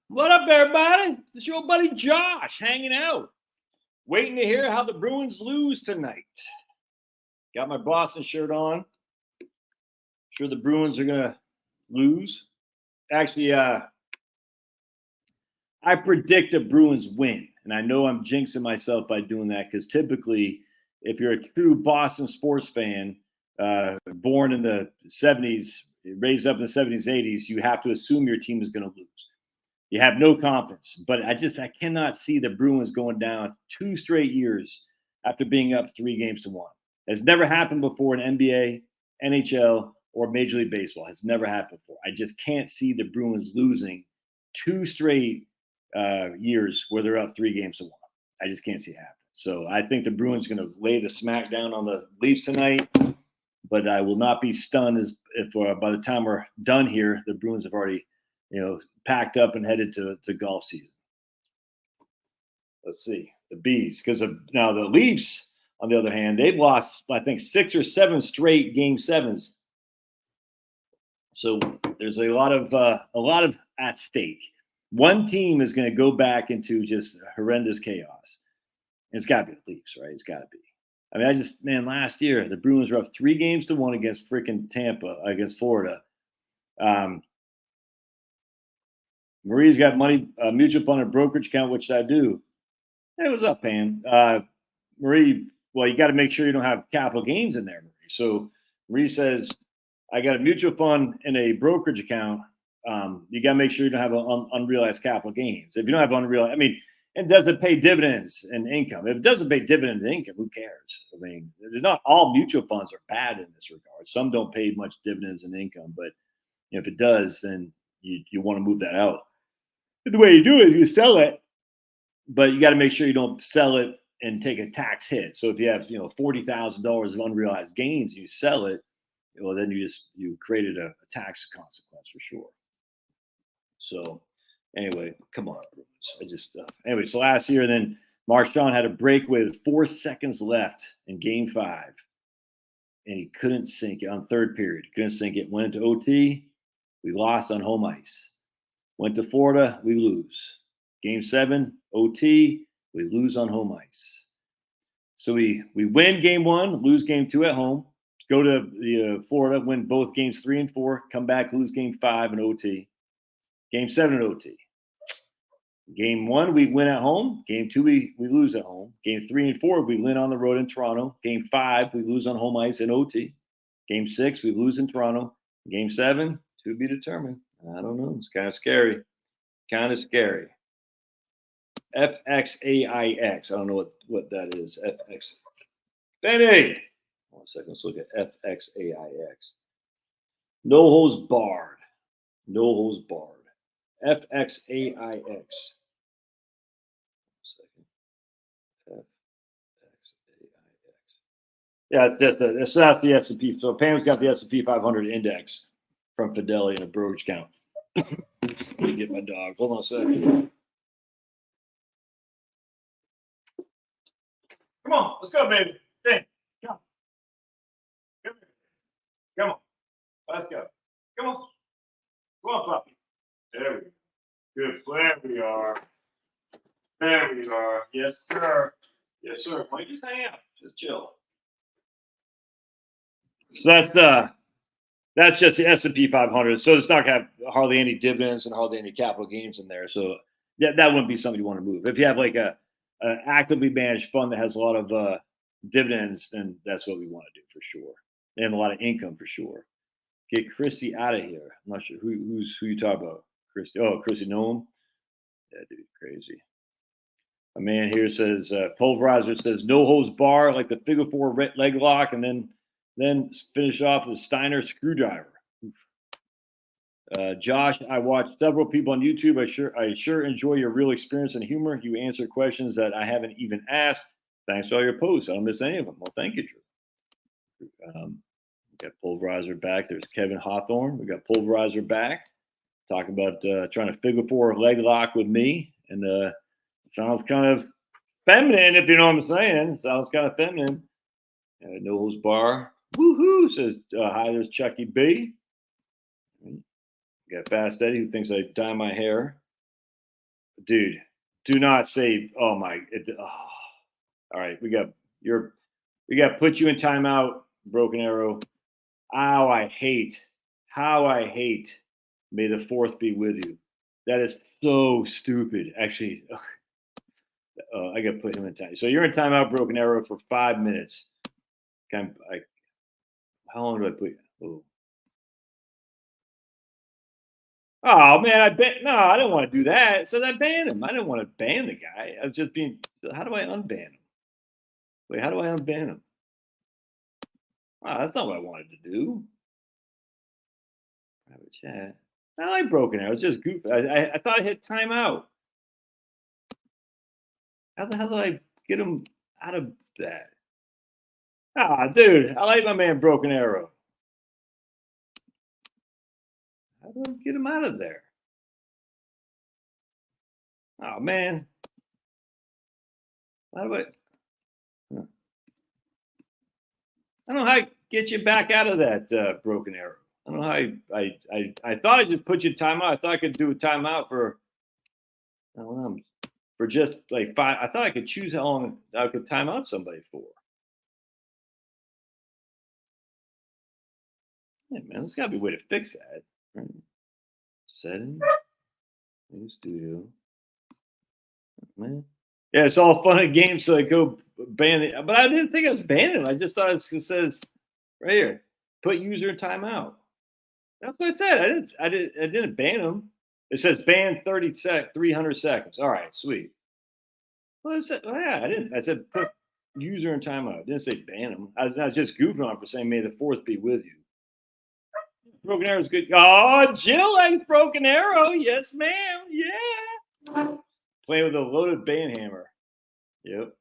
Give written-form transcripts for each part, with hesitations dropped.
What up, everybody? It's your buddy Josh hanging out, waiting to hear how the Bruins lose tonight. Got my Boston shirt on. Sure, the Bruins are gonna lose. Actually, I predict a Bruins win, and I know I'm jinxing myself by doing that because typically, if you're a true Boston sports fan, born in the '70s, raised up in the '70s, '80s, you have to assume your team is going to lose. You have no confidence. But I cannot see the Bruins going down 2 straight years after being up 3 games to 1. It's never happened before in NBA, NHL, or Major League Baseball. It's never happened before. I just can't see the Bruins losing 2 straight years where they're up 3 games to 1. I just can't see it happen. So I think the Bruins are going to lay the smack down on the Leafs tonight. But I will not be stunned if by the time we're done here, the Bruins have already packed up and headed to golf season. Let's see the Bees, because now the Leafs, on the other hand, they've lost I think 6 or 7 straight Game 7s. So there's a lot of at stake. One team is going to go back into just horrendous chaos. And it's got to be the Leafs, right? It's got to be. I mean, last year the Bruins were up 3 games to 1 against freaking Tampa, against Florida. Marie's got money, mutual fund and brokerage account. What should I do? Hey, what's up, Pam? Marie, well, you got to make sure you don't have capital gains in there, Marie. So Marie says, I got a mutual fund and a brokerage account. You got to make sure you don't have unrealized capital gains. If you don't have unrealized, it doesn't pay dividends and income. If it doesn't pay dividends and income, who cares? I mean, not all mutual funds are bad in this regard. Some don't pay much dividends and income, but if it does, then you want to move that out. The way you do it is you sell it, but you got to make sure you don't sell it and take a tax hit. So if you have $40,000 of unrealized gains, and you sell it, well, then you created a tax consequence for sure. So anyway, come on, Bruins. Anyway. So last year, then Marchand had a break with 4 seconds left in Game 5, and he couldn't sink it on third period. He couldn't sink it. Went into OT. We lost on home ice. Went to Florida. We lose. Game 7, OT. We lose on home ice. So we win Game 1, lose Game 2 at home. Go to Florida, win both Games 3 and 4. Come back, lose Game 5 in OT. Game 7 in OT. Game 1, we win at home. Game 2, we lose at home. Game 3 and 4, we win on the road in Toronto. Game 5, we lose on home ice in OT. Game 6, we lose in Toronto. Game 7, to be determined. I don't know. It's kind of scary. FXAIX. I don't know what that is. FX. Benny! 1 second. Let's look at FXAIX. No holds barred. No holds barred. FXAIX. Yeah, that's the S&P. So Pam's got the S&P 500 index from Fidelity in a brokerage account. Let me get my dog. Hold on a second. Come on, let's go, baby. Hey, come. Come on. Let's go. Come on. Come on, puppy. There we go. Good. There we are. There we are. Yes, sir. Yes, sir. Why don't you just hang out? Just chill. So that's just the S&P 500. So it's not going to have hardly any dividends and hardly any capital gains in there. So that wouldn't be something you want to move. If you have like an actively managed fund that has a lot of dividends, then that's what we want to do for sure, and a lot of income for sure. Get Christy out of here. I'm not sure who you talk about. Christy. Oh, Christy Noam. Yeah, dude, crazy. A man here says pulverizer says no holds bar like the figure 4 leg lock, and then finish off with a Steiner screwdriver. Josh, I watched several people on YouTube. I sure enjoy your real experience and humor. You answer questions that I haven't even asked. Thanks to all your posts. I don't miss any of them. Well, thank you, Drew. We got Pulverizer back. There's Kevin Hawthorne. We got Pulverizer back. Talking about trying to figure 4 leg lock with me. And it sounds kind of feminine, if you know what I'm saying. It sounds kind of feminine. No holds bar. Woohoo, says hi, there's Chucky B. Got Fast Eddie who thinks I dye my hair. dude, do not say, oh my, all right, we got to put you in timeout, Broken Arrow. How I hate, may the fourth be with you. That is so stupid. Actually, I got to put him in time. So you're in timeout, Broken Arrow, for 5 minutes. How long do I put you? Oh man, I didn't want to do that. So I banned him. I didn't want to ban the guy. I was just being. How do I unban him? Wait, how do I unban him? Oh, that's not what I wanted to do. Private chat. I like Broken Arrow. It's just goofy. I thought I hit timeout. How the hell do I get him out of that? Ah, dude, I like my man Broken Arrow. How do I get him out of there? Oh man. How do I? I don't know how to get you back out of that Broken Arrow. I don't know how I thought I just put you in timeout. I thought I could do a timeout for I don't know, for just like 5. I thought I could choose how long I could time out somebody for. Hey man, there's gotta be a way to fix that. Right. Settings, new studio. Man. Yeah, it's all fun and games, so I go ban it. But I didn't think I was banning him. I just thought it says right here, put user in timeout. That's what I said. I didn't ban him. It says ban 300 seconds. All right, sweet. Well, I said, yeah, I didn't. I said put user in timeout. I didn't say ban him. I was just goofing on for saying may the fourth be with you. Broken Arrow's good. Oh, Jill likes Broken Arrow. Yes, ma'am. Yeah. Playing with a loaded band hammer. Yep.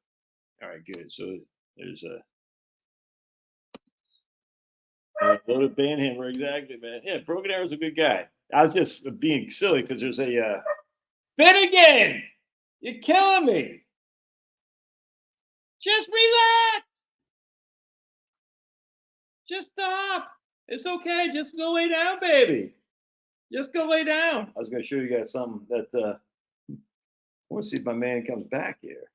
All right, good. So there's a loaded band hammer. Exactly, man. Yeah, Broken Arrow's a good guy. I was just being silly because there's a Finnegan. You're killing me. Just relax. Just stop. It's okay. Just go lay down, baby. Just go lay down. I was going to show you guys something that I want to see if my man comes back here.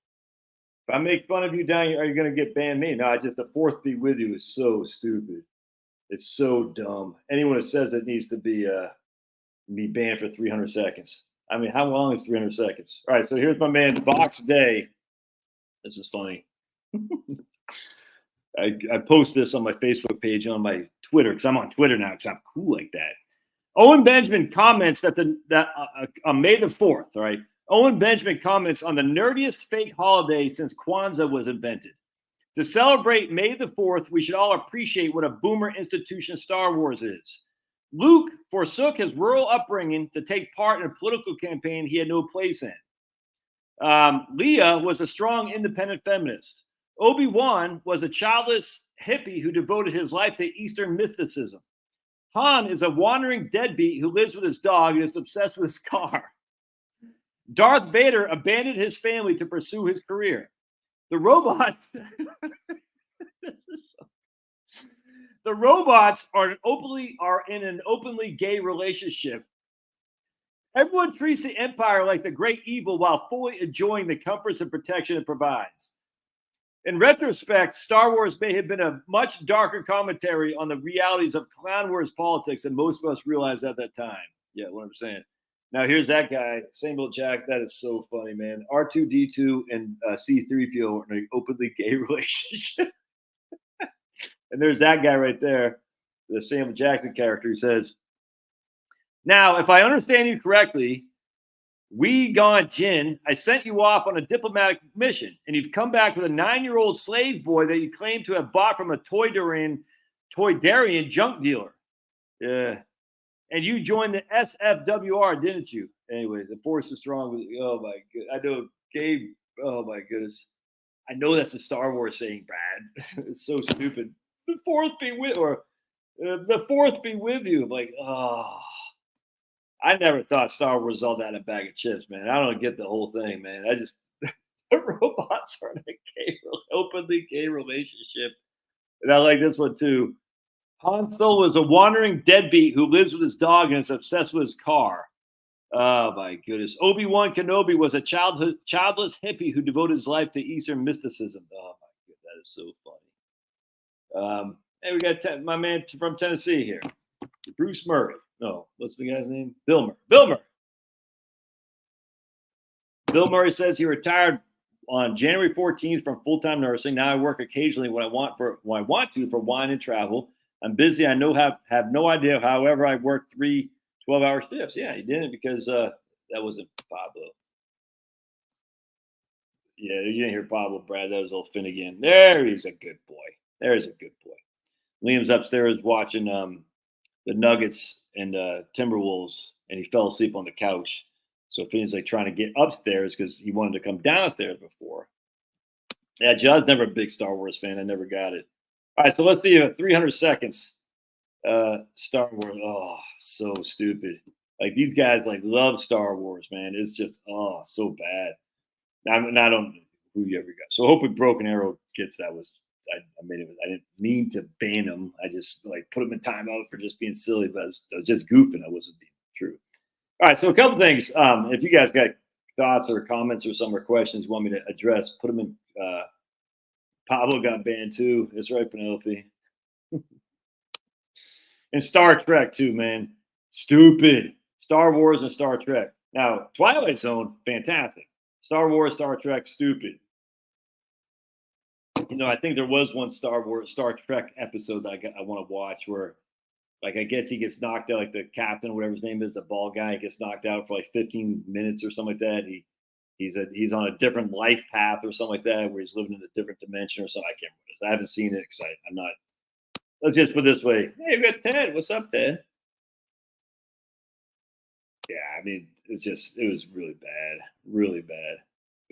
If I make fun of you down here, are you going to get banned me? No, the fourth be with you is so stupid. It's so dumb. Anyone that says it needs to be banned for 300 seconds. I mean, how long is 300 seconds? All right, so here's my man, Box Day. This is funny. I post this on my Facebook page and on my Twitter because I'm on Twitter now because I'm cool like that. Owen Benjamin comments that on May the 4th, all right? Owen Benjamin comments on the nerdiest fake holiday since Kwanzaa was invented. To celebrate May the 4th, we should all appreciate what a boomer institution Star Wars is. Luke forsook his rural upbringing to take part in a political campaign he had no place in. Leah was a strong independent feminist. Obi-Wan was a childless hippie who devoted his life to Eastern mysticism. Han is a wandering deadbeat who lives with his dog and is obsessed with his car. Darth Vader abandoned his family to pursue his career. The robots the robots are in an openly gay relationship. Everyone treats the Empire like the great evil while fully enjoying the comforts and protection it provides. In retrospect, Star Wars may have been a much darker commentary on the realities of Clone Wars politics than most of us realized at that time. Yeah, what I'm saying. Now, here's that guy, Samuel Jack. That is so funny, man. R2-D2 and C-3PO are in an openly gay relationship. And there's that guy right there, the Samuel Jackson character, who says, now, if I understand you correctly, Jin, I sent you off on a diplomatic mission, and you've come back with a 9-year-old slave boy that you claim to have bought from a Toydarian junk dealer. Yeah. And you joined the SFWR, didn't you? Anyway, the force is strong. Oh, my God. I know, Gabe. Oh, my goodness. I know that's a Star Wars saying, Brad. It's so stupid. The fourth be with you. I'm like, oh. I never thought Star Wars was all that a bag of chips, man. I don't get the whole thing, man. The robots are in a openly gay relationship. And I like this one, too. Han Solo is a wandering deadbeat who lives with his dog and is obsessed with his car. Oh my goodness. Obi-Wan Kenobi was a childless hippie who devoted his life to Eastern mysticism. Oh my god, that is so funny. Hey, we got my man from Tennessee here, Bruce Murray. No, what's the guy's name? Bill Murray. Bill Murray. Bill Murray says he retired on January 14th from full-time nursing. Now I work occasionally when I want to for wine and travel. I'm busy. I know have no idea. However, I work 12-hour shifts. Yeah, he didn't because that wasn't Pablo. Yeah, you didn't hear Pablo, Brad. That was old Finnegan. There, he's a good boy. There's a good boy. Liam's upstairs watching the Nuggets and Timberwolves, and he fell asleep on the couch. So Finney's like trying to get upstairs because he wanted to come downstairs before. Yeah, John's never a big Star Wars fan. I never got it. All right, so let's see 300 seconds. Star Wars. Oh, so stupid. Like these guys like love Star Wars, man. It's just so bad. I don't know who you ever got. So hoping Broken Arrow gets that. I made it. I didn't mean to ban him. I just like put him in timeout for just being silly, but I was just goofing. I wasn't being true. All right, so a couple things. If you guys got thoughts or comments or some or questions you want me to address, put them in. Pablo got banned too. That's right, Penelope. And Star Trek too, man. Stupid. Star Wars and Star Trek. Now, Twilight Zone, fantastic. Star Wars, Star Trek, stupid. You know, I think there was one Star Trek episode that I want to watch where, like, I guess he gets knocked out, like the captain, whatever his name is, the bald guy, gets knocked out for like 15 minutes or something like that. He's on a different life path or something like that, where he's living in a different dimension or something. I can't remember. I haven't seen it because I'm not. Let's just put it this way. Hey, we got Ted. What's up, Ted? Yeah, I mean, it was really bad. Really bad.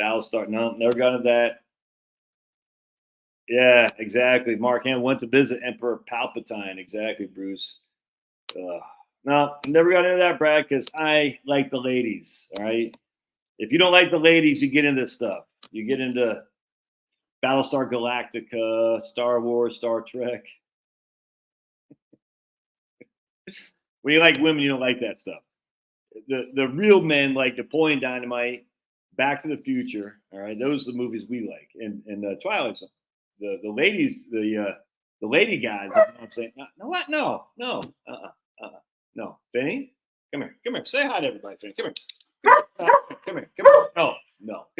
Battlestar, no, never got into that. Yeah, exactly. Mark Hamill went to visit Emperor Palpatine. Exactly, Bruce. No, never got into that, Brad, because I like the ladies. All right. If you don't like the ladies, you get into this stuff. You get into Battlestar Galactica, Star Wars, Star Trek. When you like women, you don't like that stuff. The real men like Napoleon Dynamite, Back to the Future. All right, those are the movies we like, and Twilight Zone. The ladies, the lady guys. You know what I'm saying, no, what? No, no, Benny, come here, say hi to everybody, Benny, come here. No, come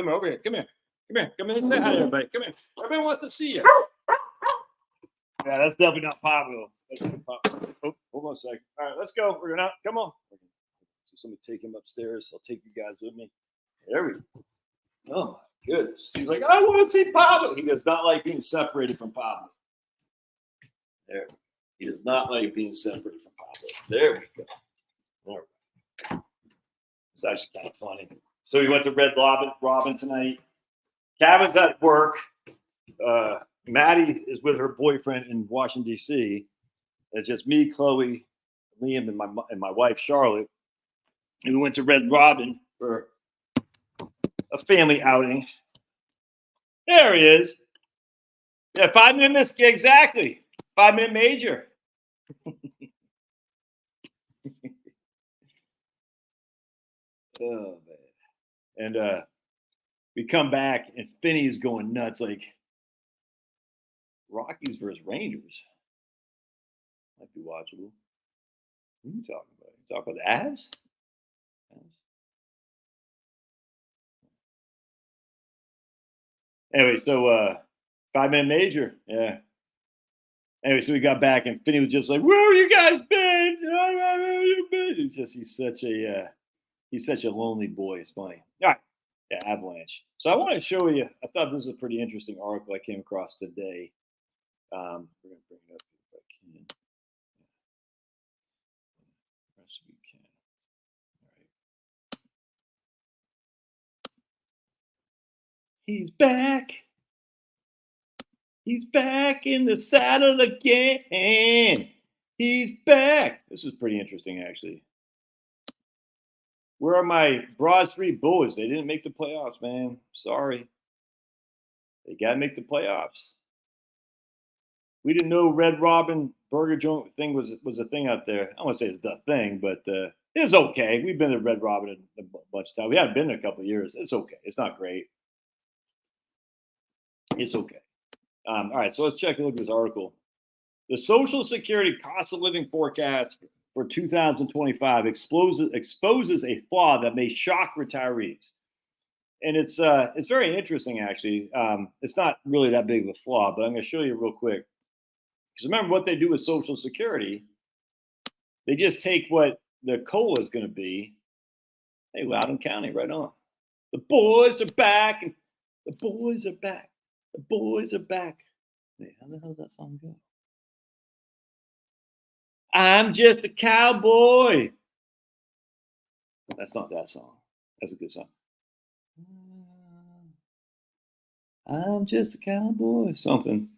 here over here, come here, say hi to everybody, come here. Everybody wants to see you. Yeah, that's definitely not Pablo. Oh, hold on a second. All right, let's go. We're gonna come on. So somebody take him upstairs. I'll take you guys with me. There we go. Oh my goodness. He's like, I want to see Pablo. He does not like being separated from Pablo. There. He does not like being separated from Pablo. There we go. All right. It's actually kind of funny. So we went to Red Robin tonight. Kevin's at work. Maddie is with her boyfriend in Washington, D.C. It's just me, Chloe, Liam, and my wife, Charlotte. And we went to Red Robin for a family outing. There he is. Yeah, 5 minutes. Exactly. 5-minute major. Oh, man. And we come back, and Finney is going nuts. Like, Rockies versus Rangers. Might be watchable. What are you talking about? You talking about the Avs? Anyway, so 5-minute major. Yeah. Anyway, so we got back, and Finney was just like, "Where have you guys been? Where have you been?" It's just he's such a lonely boy. It's funny. All right, yeah, Avalanche. So I want to show you. I thought this was a pretty interesting article I came across today. We're gonna bring it up if I can. Yes, we can. All right. He's back. He's back in the saddle again. He's back. This is pretty interesting, actually. Where are my Broad Street Bulls? They didn't make the playoffs, man. Sorry. They got to make the playoffs. We didn't know Red Robin Burger Joint thing was a thing out there. I don't want to say it's the thing, but It's okay. We've been to Red Robin a bunch of times. We haven't been in a couple of years. It's okay. It's not great. It's okay. All right, so let's check a look at this article. The Social Security cost of living forecast for 2025 exposes a flaw that may shock retirees. And it's very interesting, actually. It's not really that big of a flaw, but I'm going to show you real quick. Because remember what they do with Social Security, they just take what the COLA is going to be. Hey, Loudoun County, right on. The boys are back, and the boys are back. The boys are back. Wait, how the hell does that song go? I'm just a cowboy. That's not that song. That's a good song. I'm just a cowboy. Something.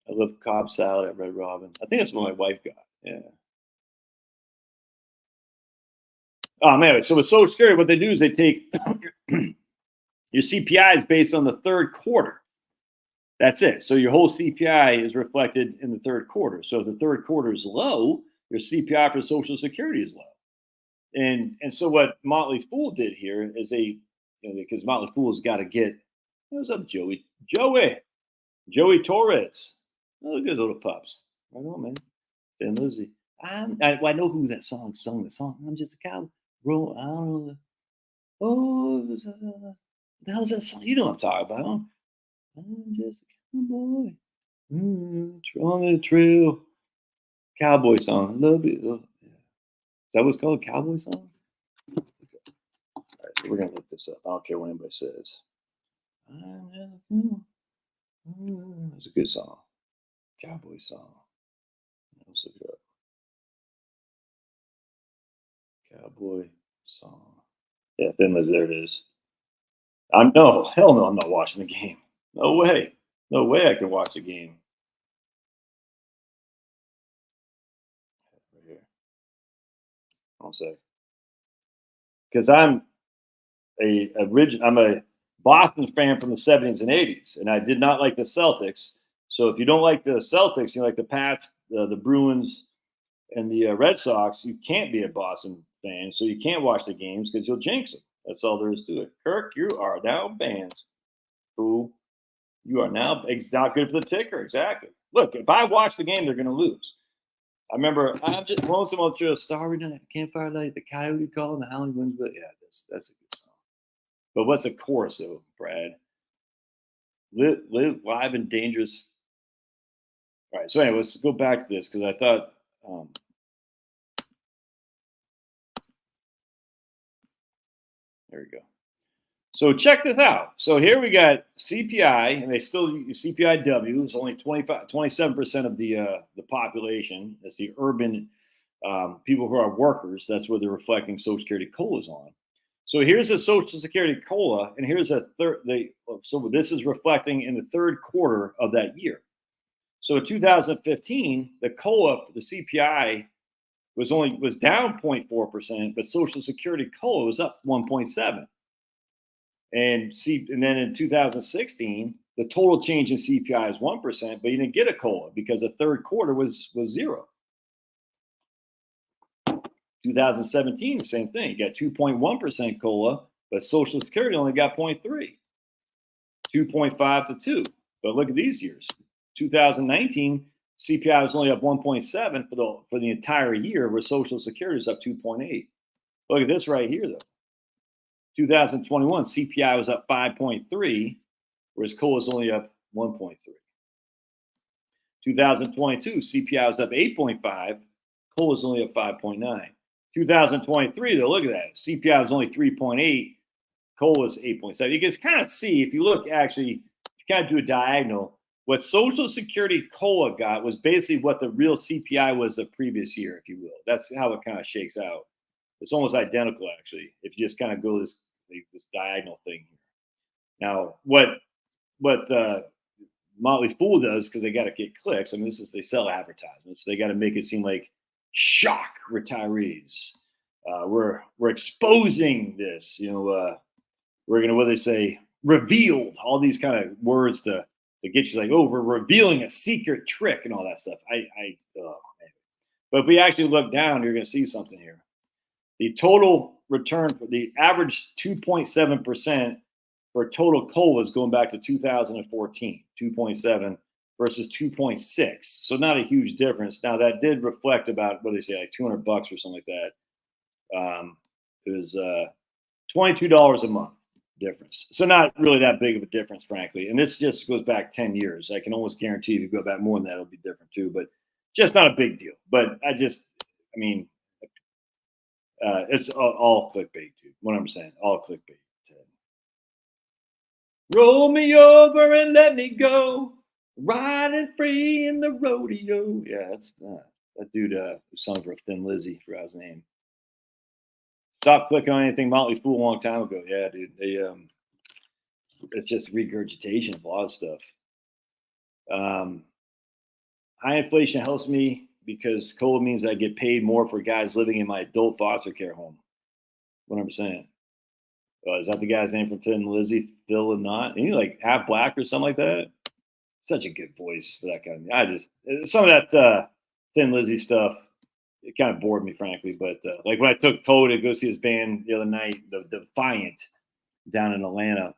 I love Cobb salad at Red Robin. I think that's what my wife got. Yeah. Anyway, so with Social Security, what they do is they take your CPI is based on the third quarter. That's it. So your whole CPI is reflected in the third quarter. So if the third quarter is low, your CPI for Social Security is low. And so what Motley Fool did here is because Motley Fool's got to get. What's up, Joey? Joey Torres. Oh, look at those little pups. Right on, man. And Lizzie. I know who that song sung. The song. I'm just a cowboy. Bro, I don't know. Oh, the hell's that song? You know what I'm talking about. I'm just a cowboy. On the trail. Cowboy song. Love it. Is that what's called? Cowboy song? All right, so we're going to look this up. I don't care what anybody says. It's a good song. Cowboy song. Let's look it up. Cowboy song. Yeah, there it is. Hell no, I'm not watching the game. No way. No way I can watch the game. Right here. I'll say. Because I'm a Boston fan from the 70s and 80s, and I did not like the Celtics. So if you don't like the Celtics, you like the Pats, the Bruins, and the Red Sox, you can't be a Boston fan. So you can't watch the games because you'll jinx them. That's all there is to it. Kirk, you are now banned. Fool. You are now. It's not good for the ticker. Exactly. Look, if I watch the game, they're going to lose. I remember I'm just once a month through a Starry Night, Campfire Light, the Coyote Call, and the Howling Winds. But yeah, that's a good song. But what's the chorus though, Brad? Live live and dangerous. All right. So anyway, let's go back to this because I thought. There we go. So check this out. So here we got CPI, and they still use CPIW. It's only 27% of the population. That's the urban people who are workers. That's where they're reflecting Social Security COLAs on. So here's a Social Security COLA, and here's a third. So this is reflecting in the third quarter of that year. So in 2015, the COLA, the CPI was down 0.4%, but Social Security COLA was up 1.7. And then in 2016, the total change in CPI is 1%, but you didn't get a COLA because the third quarter was zero. 2017, the same thing. You got 2.1% COLA, but Social Security only got 0.3, 2.5 to 2. But look at these years. 2019, CPI was only up 1.7 for the entire year, where Social Security is up 2.8. Look at this right here, though. 2021, CPI was up 5.3, whereas COLA is only up 1.3. 2022, CPI was up 8.5, COLA is only up 5.9. 2023, though, look at that. CPI was only 3.8, COLA is 8.7. You can kind of see, if you look, actually, if you kind of do a diagonal, what Social Security COLA got was basically what the real CPI was the previous year, if you will. That's how it kind of shakes out. It's almost identical, actually, if you just kind of go this diagonal thing here. Now, what Motley Fool does, because they got to get clicks, I mean, they sell advertisements. So they got to make it seem like shock retirees. We're exposing this, we're going to, what they say, revealed, all these kind of words to get you like, oh, we're revealing a secret trick and all that stuff. But if we actually look down, you're going to see something here. The total return for the average 2.7% for total COLAs going back to 2014, 2.7 versus 2.6. So not a huge difference. Now that did reflect about what do they say, like $200 or something like that. It was $22 a month difference. So not really that big of a difference, frankly. And this just goes back 10 years. I can almost guarantee if you go back more than that, it'll be different too. But just not a big deal. But I mean, it's all clickbait, dude. 100%, all clickbait. Roll me over and let me go, riding free in the rodeo. Yeah, that's that dude who sung for Thin Lizzy, forgot his name. Stop clicking on anything Motley Fool a long time ago. Yeah, dude. They it's just regurgitation of a lot of stuff. High inflation helps me because COLA means I get paid more for guys living in my adult foster care home. 100%. Is that the guy's name from Thin Lizzy? Phil and not? And he like half black or something like that. Such a good voice for that kind of. I just some of that Thin Lizzy stuff. It kind of bored me, frankly. But like when I took Cole to go see his band the other night, the Defiant, down in Atlanta,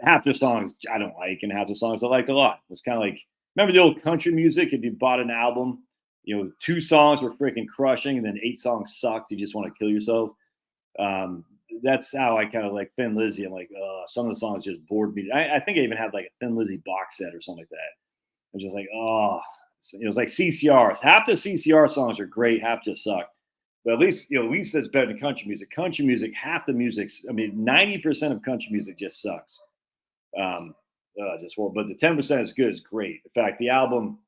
half their songs I don't like, and half the songs I liked a lot. It's kind of like remember the old country music. If you bought an album, 2 songs were freaking crushing, and then 8 songs sucked. You just want to kill yourself. That's how I kind of like Thin Lizzy. I'm like, some of the songs just bored me. I think I even had like a Thin Lizzy box set or something like that. I'm just like, it was like CCRs. Half the CCR songs are great, half just suck. But at least it's better than country music. Country music, half the music's, 90% of country music just sucks. Just horrible. But the 10% is good. It's great. In fact, the album,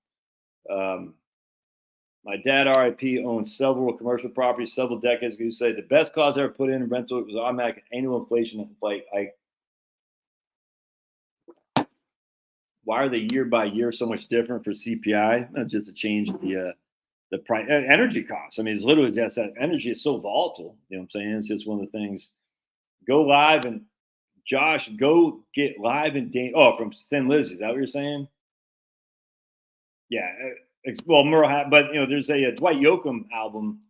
my dad, RIP, owned several commercial properties several decades ago. He said the best clause I ever put in rental was automatic annual inflation. Like, why are they year by year so much different for CPI? That's just to change the price, energy costs. It's literally just that energy is so volatile. You know what I'm saying? It's just one of the things. Go live and Josh, go get live and from Thin Lizzy. Is that what you're saying? Yeah. Well, Merle, but there's a Dwight Yoakam album.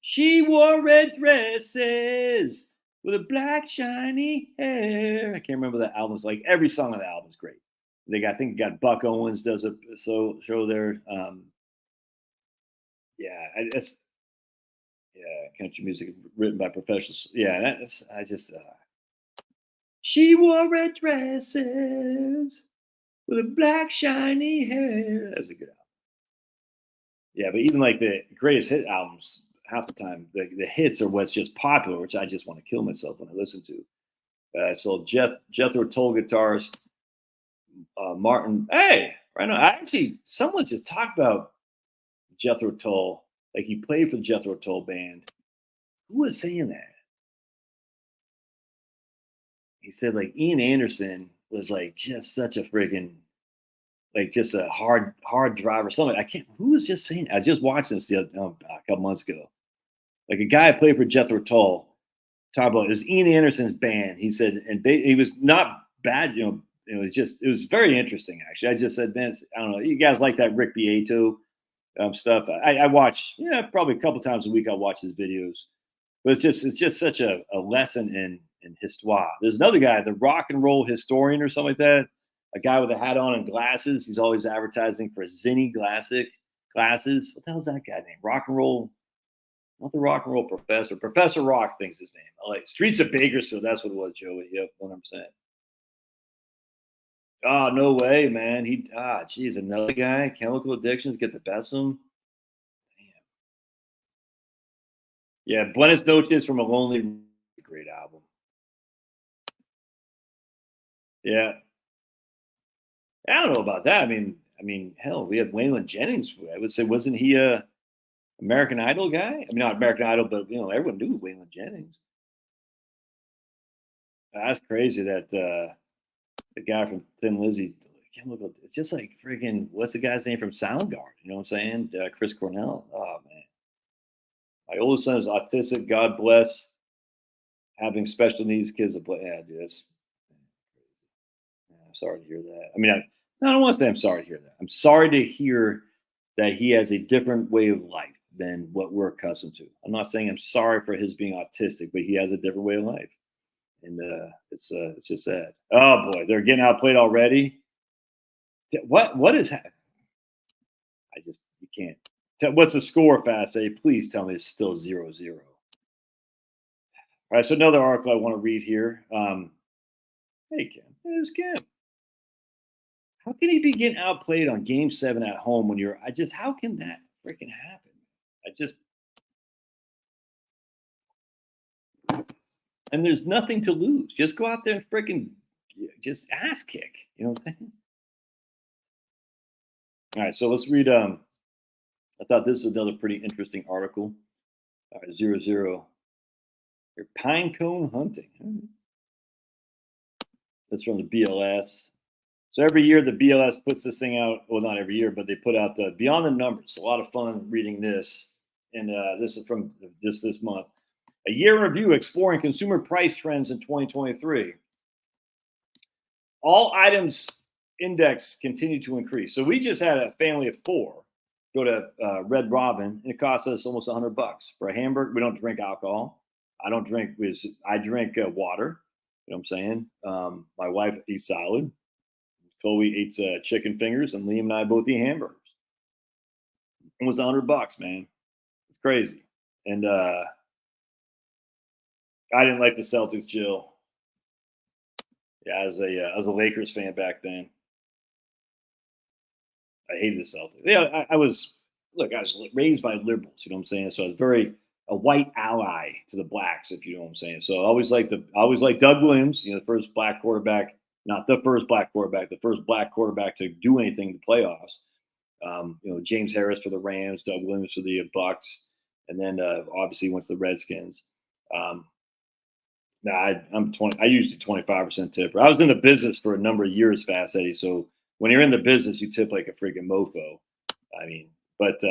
She wore red dresses with a black shiny hair. I can't remember that album's like. Every song on the album is great. I think got Buck Owens does a show there. Country music written by professionals. Yeah, she wore red dresses with a black shiny hair. That was a good album. Yeah, but even like the greatest hit albums, half the time the hits are what's just popular, which I just want to kill myself when I listen to. So Jethro Tull guitars, Martin. Hey, right now, someone's just talked about Jethro Tull. Like he played for the Jethro Tull band. Who was saying that? He said like Ian Anderson was like just such a friggin' like just a hard driver. Something I can't. Who was just saying? I just watched this a couple months ago. Like a guy played for Jethro Tull. Talk about it was Ian Anderson's band. He said, and he was not bad. It was very interesting actually. I just said, man, I don't know. You guys like that Rick Beato stuff? I watch probably a couple times a week. I watch his videos, but it's just such a lesson in histoire. There's another guy, the rock and roll historian or something like that. A guy with a hat on and glasses. He's always advertising for Zinni glasses. What the hell's that guy named? Rock and roll. Not the rock and roll professor. Professor Rock thinks his name. I like Streets of Bakersfield. That's what it was, Joey. Yep, 100%. Oh, no way, man. Geez, another guy. Chemical addictions get the best of him. Damn. Yeah, Buenos Noches from a Lonely. Great album. Yeah. I don't know about that. I mean, hell, we had Waylon Jennings. I would say, wasn't he a American Idol guy? Not American Idol, but everyone knew Waylon Jennings. That's crazy that the guy from Thin Lizzy. It's just like freaking. What's the guy's name from Soundgarden? You know what I'm saying? Chris Cornell. Oh man, my oldest son is autistic. God bless. Having special needs kids to play. Yeah, dude, I'm sorry to hear that. I don't want to say I'm sorry to hear that. I'm sorry to hear that he has a different way of life than what we're accustomed to. I'm not saying I'm sorry for his being autistic, but he has a different way of life, and it's just sad. Oh boy, they're getting outplayed already. What is happening? You can't. What's the score, Fast A? Please tell me it's still 0-0. All right, so another article I want to read here. Hey, Kim. There's Kim. How can he be getting outplayed on Game 7 at home when you're? How can that freaking happen? And there's nothing to lose. Just go out there and freaking just ass kick. You know what I'm saying? All right, so let's read. I thought this was another pretty interesting article. All right, 0-0. You're pine cone hunting. That's from the BLS. So every year the BLS puts this thing out. Well, not every year, but they put out the Beyond the Numbers. A lot of fun reading this. And this is from just this month. A year review exploring consumer price trends in 2023. All items index continue to increase. So we just had a family of 4 go to Red Robin, and it cost us almost $100 for a hamburger. We don't drink alcohol. I don't drink. I drink water. You know what I'm saying? My wife eats salad. Chloe eats chicken fingers, and Liam and I both eat hamburgers. It was $100, man. It's crazy. And I didn't like the Celtics, Jill. Yeah, I was a Lakers fan back then. I hated the Celtics. Yeah, I was raised by liberals. You know what I'm saying? So I was very a white ally to the blacks, if you know what I'm saying. So I always liked Doug Williams, the first black quarterback. Not the first black quarterback, the first black quarterback to do anything in the playoffs. James Harris for the Rams, Doug Williams for the Bucks, and then obviously went to the Redskins. I'm 20. I used a 25% tipper. I was in the business for a number of years, Fast Eddie. So when you're in the business, you tip like a freaking mofo. I mean,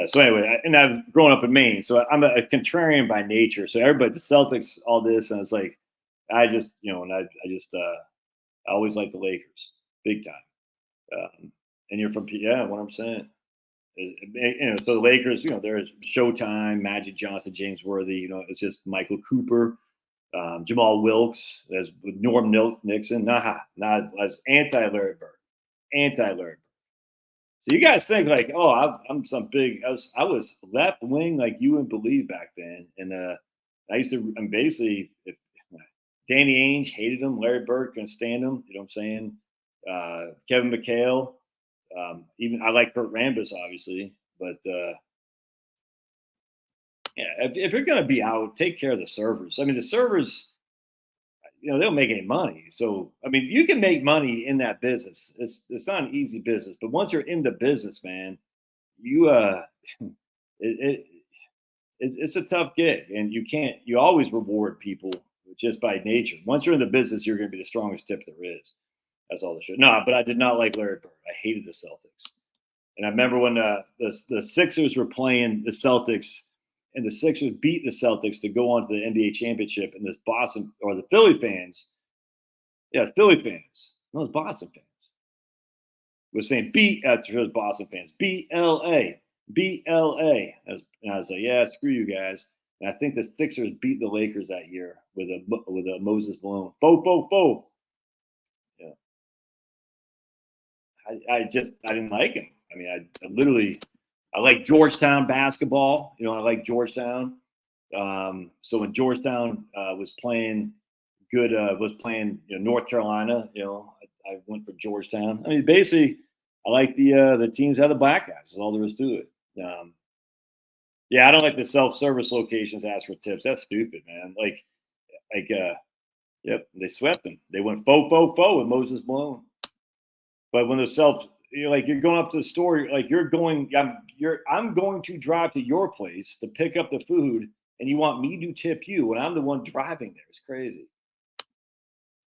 so anyway, and I've grown up in Maine, so I'm a contrarian by nature. So everybody, the Celtics, all this, and it's like, I always like the Lakers, big time. And you're from 100%. So the Lakers, there's Showtime, Magic Johnson, James Worthy. It's just Michael Cooper, Jamal Wilkes. There's Norm Nixon. Not as anti-Larry Bird. So you guys think like, oh, I'm some big. I was left wing like you wouldn't believe back then, and I used to. I'm basically. Danny Ainge hated him. Larry Bird couldn't stand him. You know what I'm saying? Kevin McHale. Even I like Kurt Rambis, obviously. But if you're going to be out, take care of the servers. I mean, the servers, they don't make any money. So, I mean, you can make money in that business. It's not an easy business. But once you're in the business, man, it's a tough gig. And you always reward people just by nature. Once you're in the business, you're going to be the strongest tip there is. That's all the shit. No, but I did not like Larry Bird. I hated the Celtics. And I remember when the Sixers were playing the Celtics, and the Sixers beat the Celtics to go on to the NBA championship, and this Boston or the Philly fans, Philly fans, those Boston fans, was saying those Boston fans, BLA. And I was like, yeah, screw you guys. And I think the Sixers beat the Lakers that year with a Moses Malone. Fo. Yeah. I didn't like him. I mean, I like Georgetown basketball. I like Georgetown. So when Georgetown was playing North Carolina, I went for Georgetown. I mean, basically, I like the teams that have the black guys. That's all there is to it. I don't like the self-service locations ask for tips. That's stupid, man. Yep, they swept them. They went fo with Moses Malone. But when you're going up to the store, I'm going to drive to your place to pick up the food, and you want me to tip you when I'm the one driving there. It's crazy.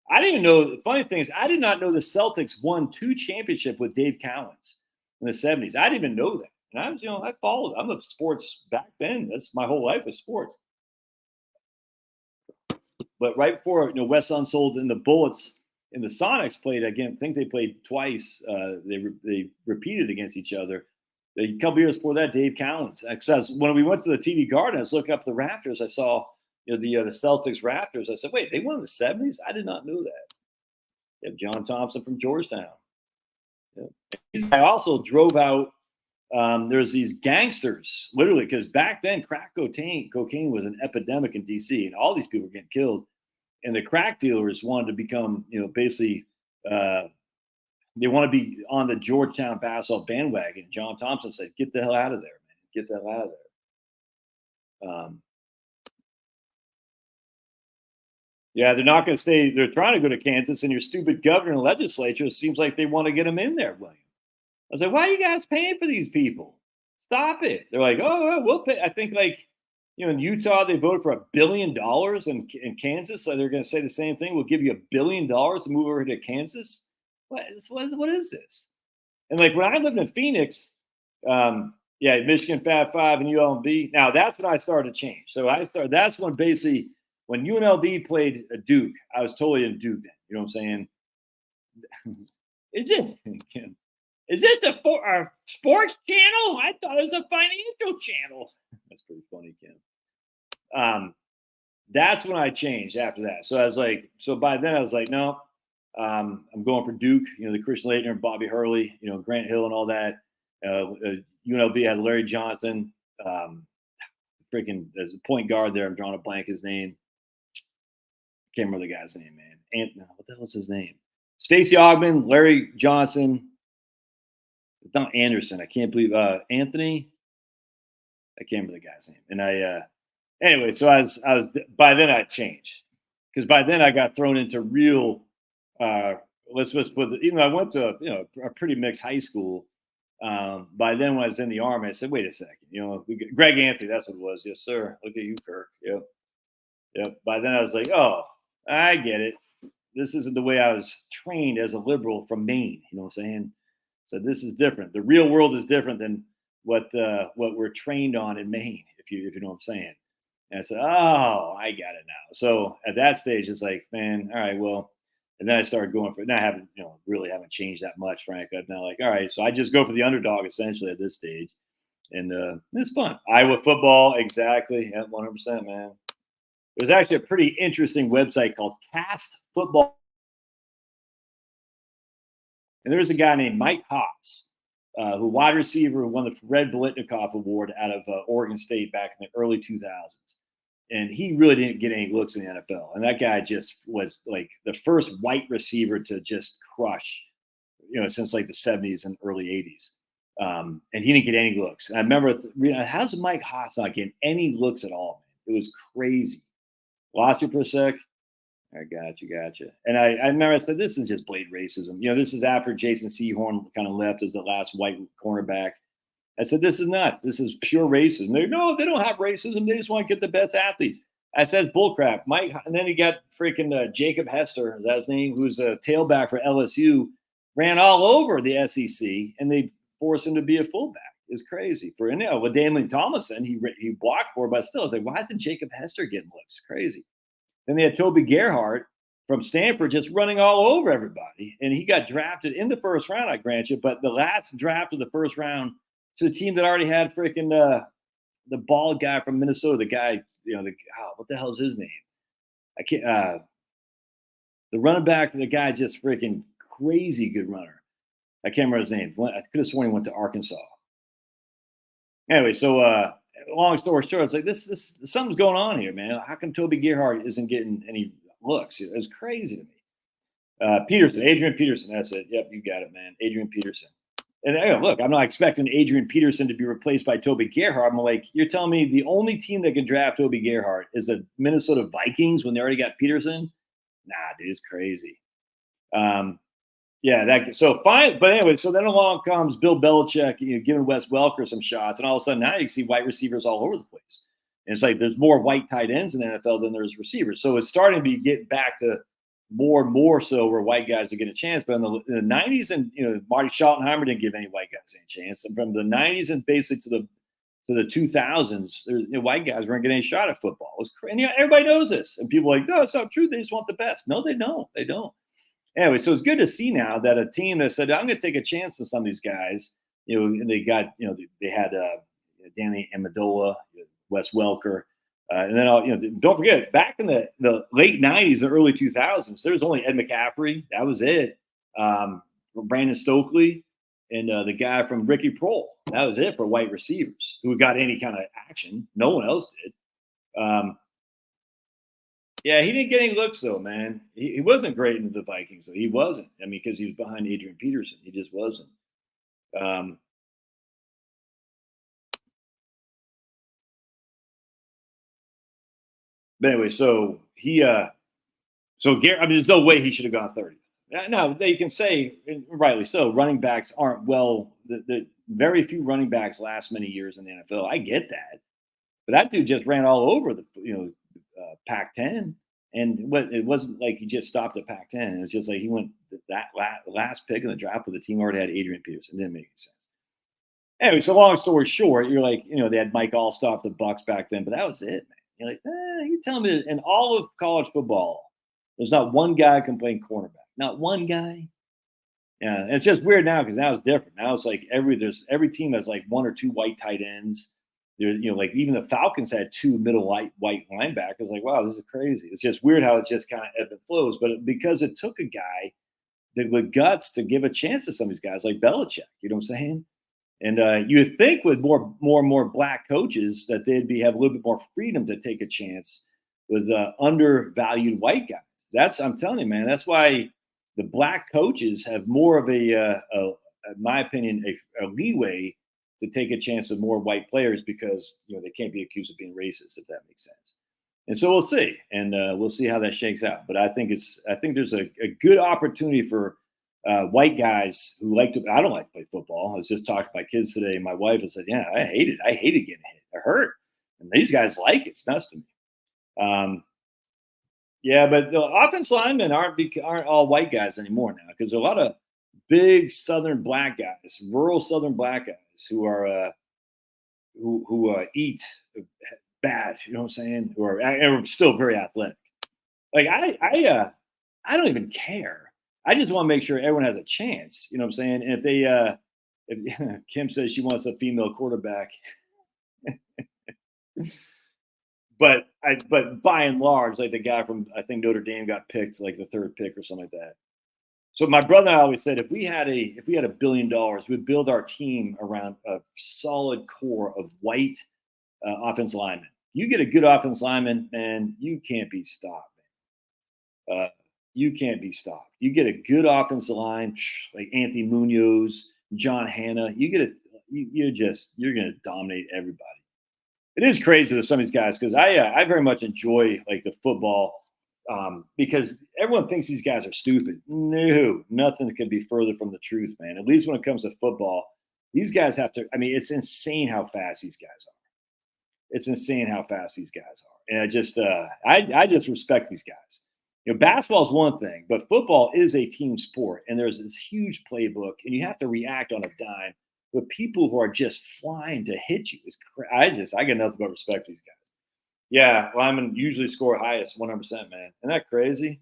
I didn't even know. The funny thing is, I did not know the Celtics won 2 championships with Dave Cowens in the 70s. I didn't even know that. And I followed. I'm a sports back then. That's my whole life was sports. But right before Wes Unsold and the Bullets and the Sonics played again, I think they played twice. They repeated against each other. A couple years before that, Dave Cowens. Because when we went to the TD Garden, I was looking up the rafters. I saw the Celtics rafters. I said, wait, they won in the 70s? I did not know that. They have John Thompson from Georgetown. Yeah. I also drove out. There's these gangsters, literally, because back then crack cocaine was an epidemic in DC, and all these people were getting killed. And the crack dealers wanted to become, basically, they want to be on the Georgetown basketball bandwagon. John Thompson said, "Get the hell out of there, man! Get the hell out of there." Yeah, they're not going to stay. They're trying to go to Kansas, and your stupid governor and legislature seems like they want to get them in there, William. I was like, why are you guys paying for these people? Stop it. They're like, oh, we'll pay. I think in Utah, they voted for $1 billion, in Kansas, so they're going to say the same thing. We'll give you $1 billion to move over to Kansas. What is this? And like when I lived in Phoenix, Michigan Fab Five and UNLV. Now that's when I started to change. So that's when basically when UNLV played Duke, I was totally in Duke then. You know what I'm saying? Is this our sports channel? I thought it was a financial channel. That's pretty funny, Kim. That's when I changed after that. So I was like, by then I was like, no, I'm going for Duke. The Christian Laettner and Bobby Hurley, Grant Hill and all that. UNLV had Larry Johnson, there's a point guard there. I'm drawing a blank his name. Can't remember the guy's name, man. What the hell is his name? Stacey Augmon, Larry Johnson. It's not Anderson. I can't believe Anthony. I can't remember the guy's name. And anyway, so I was by then I changed because by then I got thrown into real. Let's put even though I went to a pretty mixed high school. By then when I was in the Army, I said, wait a second, Greg Anthony, that's what it was. Yes, sir. Look at you, Kirk. Yep. By then I was like, oh, I get it. This isn't the way I was trained as a liberal from Maine. You know what I'm saying? So this is different. The real world is different than what we're trained on in Maine, if you know what I'm saying. And I said, oh, I got it now. So at that stage, it's like, man, all right, well. And then I started going for it. And I haven't, really haven't changed that much, Frank. I'm now like, all right, so I just go for the underdog essentially at this stage. And it's fun. Iowa football, exactly. Yeah, 100%, man. There's actually a pretty interesting website called Cast Football. And there's a guy named Mike Haas, who wide receiver who won the Fred Biletnikoff Award out of Oregon State back in the early 2000s. And he really didn't get any looks in the NFL. And that guy just was like the first white receiver to just crush, since like the 70s and early 80s. And he didn't get any looks. And I remember, how's Mike Haas not getting any looks at all, man? It was crazy. Lost you for a sec? I gotcha. And I remember I said, this is just blatant racism. This is after Jason Sehorn kind of left as the last white cornerback. I said, this is nuts. This is pure racism. No, they don't have racism. They just want to get the best athletes. I said, it's bullcrap. Mike, and then he got freaking Jacob Hester, is that his name, who's a tailback for LSU, ran all over the SEC, and they forced him to be a fullback. It's crazy. With Damian Tomlinson, he blocked for, but still, I was like, why isn't Jacob Hester getting looks? It's crazy. Then they had Toby Gerhart from Stanford just running all over everybody, and he got drafted in the first round, I grant you, but the last draft of the first round to the team that already had freaking the bald guy from Minnesota, the guy, what the hell is his name? I can't. The running back, the guy, just freaking crazy good runner. I can't remember his name. I could have sworn he went to Arkansas. Anyway, so long story short, it's like this something's going on here, man. How come Toby Gerhart isn't getting any looks? It was crazy to me. Adrian Peterson, that's it. Yep, you got it, man. Adrian Peterson. And look, I'm not expecting Adrian Peterson to be replaced by Toby Gerhart. I'm like, you're telling me the only team that can draft Toby Gerhart is the Minnesota Vikings when they already got Peterson? Nah, dude, it's crazy. So fine. But anyway, so then along comes Bill Belichick, giving Wes Welker some shots, and all of a sudden now you see white receivers all over the place. And it's like there's more white tight ends in the NFL than there's receivers. So it's starting to get back to more and more so where white guys are getting a chance. But in the 90s, and Marty Schottenheimer didn't give any white guys any chance. And from the 90s and basically to the 2000s, white guys weren't getting any shot at football. It was and everybody knows this. And people are like, no, it's not true. They just want the best. No, they don't. They don't. Anyway, so it's good to see now that a team that said, I'm going to take a chance on some of these guys And they got, they had Danny Amendola, Wes Welker, and then don't forget back in the late '90s, the early 2000s, there was only Ed McCaffrey. That was it. Brandon Stokely, and the guy from Ricky Prohl. That was it for white receivers who got any kind of action. No one else did. Yeah, he didn't get any looks though, man. He wasn't great in the Vikings. Though. He wasn't. I mean, because he was behind Adrian Peterson. He just wasn't. But anyway, so Gary, I mean, there's no way he should have gone 30th. Now they can say, and rightly so, running backs aren't well. The very few running backs last many years in the NFL. I get that, but that dude just ran all over the Pac-10, and it wasn't like he just stopped at Pac-10. It's just like he went that last pick in the draft with the team already had Adrian Peterson. Didn't make any sense. Anyway, so long story short, you're like, they had Mike Allstott, the Bucks back then, but that was it, man. You're like, you tell me in all of college football, there's not one guy can play cornerback. Not one guy. Yeah, it's just weird now because now it's different. Now it's like every team has like one or two white tight ends. There, like even the Falcons had two middle white linebackers. Like, wow, this is crazy. It's just weird how it just kind of ebbs and flows. But because it took a guy with guts to give a chance to some of these guys, like Belichick, you know what I'm saying? And you would think with more and more black coaches that they'd have a little bit more freedom to take a chance with undervalued white guys. I'm telling you, man. That's why the black coaches have more of in my opinion, a leeway to take a chance with more white players because they can't be accused of being racist, if that makes sense. And so we'll see, and we'll see how that shakes out. But I think there's a good opportunity for white guys who like to. I don't like to play football. I was just talking to my kids today, and my wife had said, "Yeah, I hate it. I hated getting hit. It hurt." And these guys like it. It's nuts to me. Yeah, but the offense linemen aren't all white guys anymore now because there are a lot of big Southern black guys, rural Southern black guys who are who eat bad. You know what I'm saying? Who are still very athletic. Like I don't even care. I just want to make sure everyone has a chance. You know what I'm saying? And if Kim says she wants a female quarterback. But by and large, like the guy from I think Notre Dame got picked like the third pick or something like that. So my brother and I always said if we had $1 billion, we'd build our team around a solid core of white offensive linemen. You get a good offensive lineman, and you can't be stopped. You can't be stopped. You get a good offensive line like Anthony Munoz, John Hanna. You're gonna dominate everybody. It is crazy with some of these guys because I very much enjoy like the football because everyone thinks these guys are stupid. No, nothing could be further from the truth, man. At least when it comes to football, these guys have to. I mean, it's insane how fast these guys are. It's insane how fast these guys are, and I just respect these guys. Basketball is one thing, but football is a team sport, and there's this huge playbook, and you have to react on a dime. With people who are just flying to hit you, I got nothing but respect for these guys. Yeah, linemen usually score highest 100%, man. Isn't that crazy?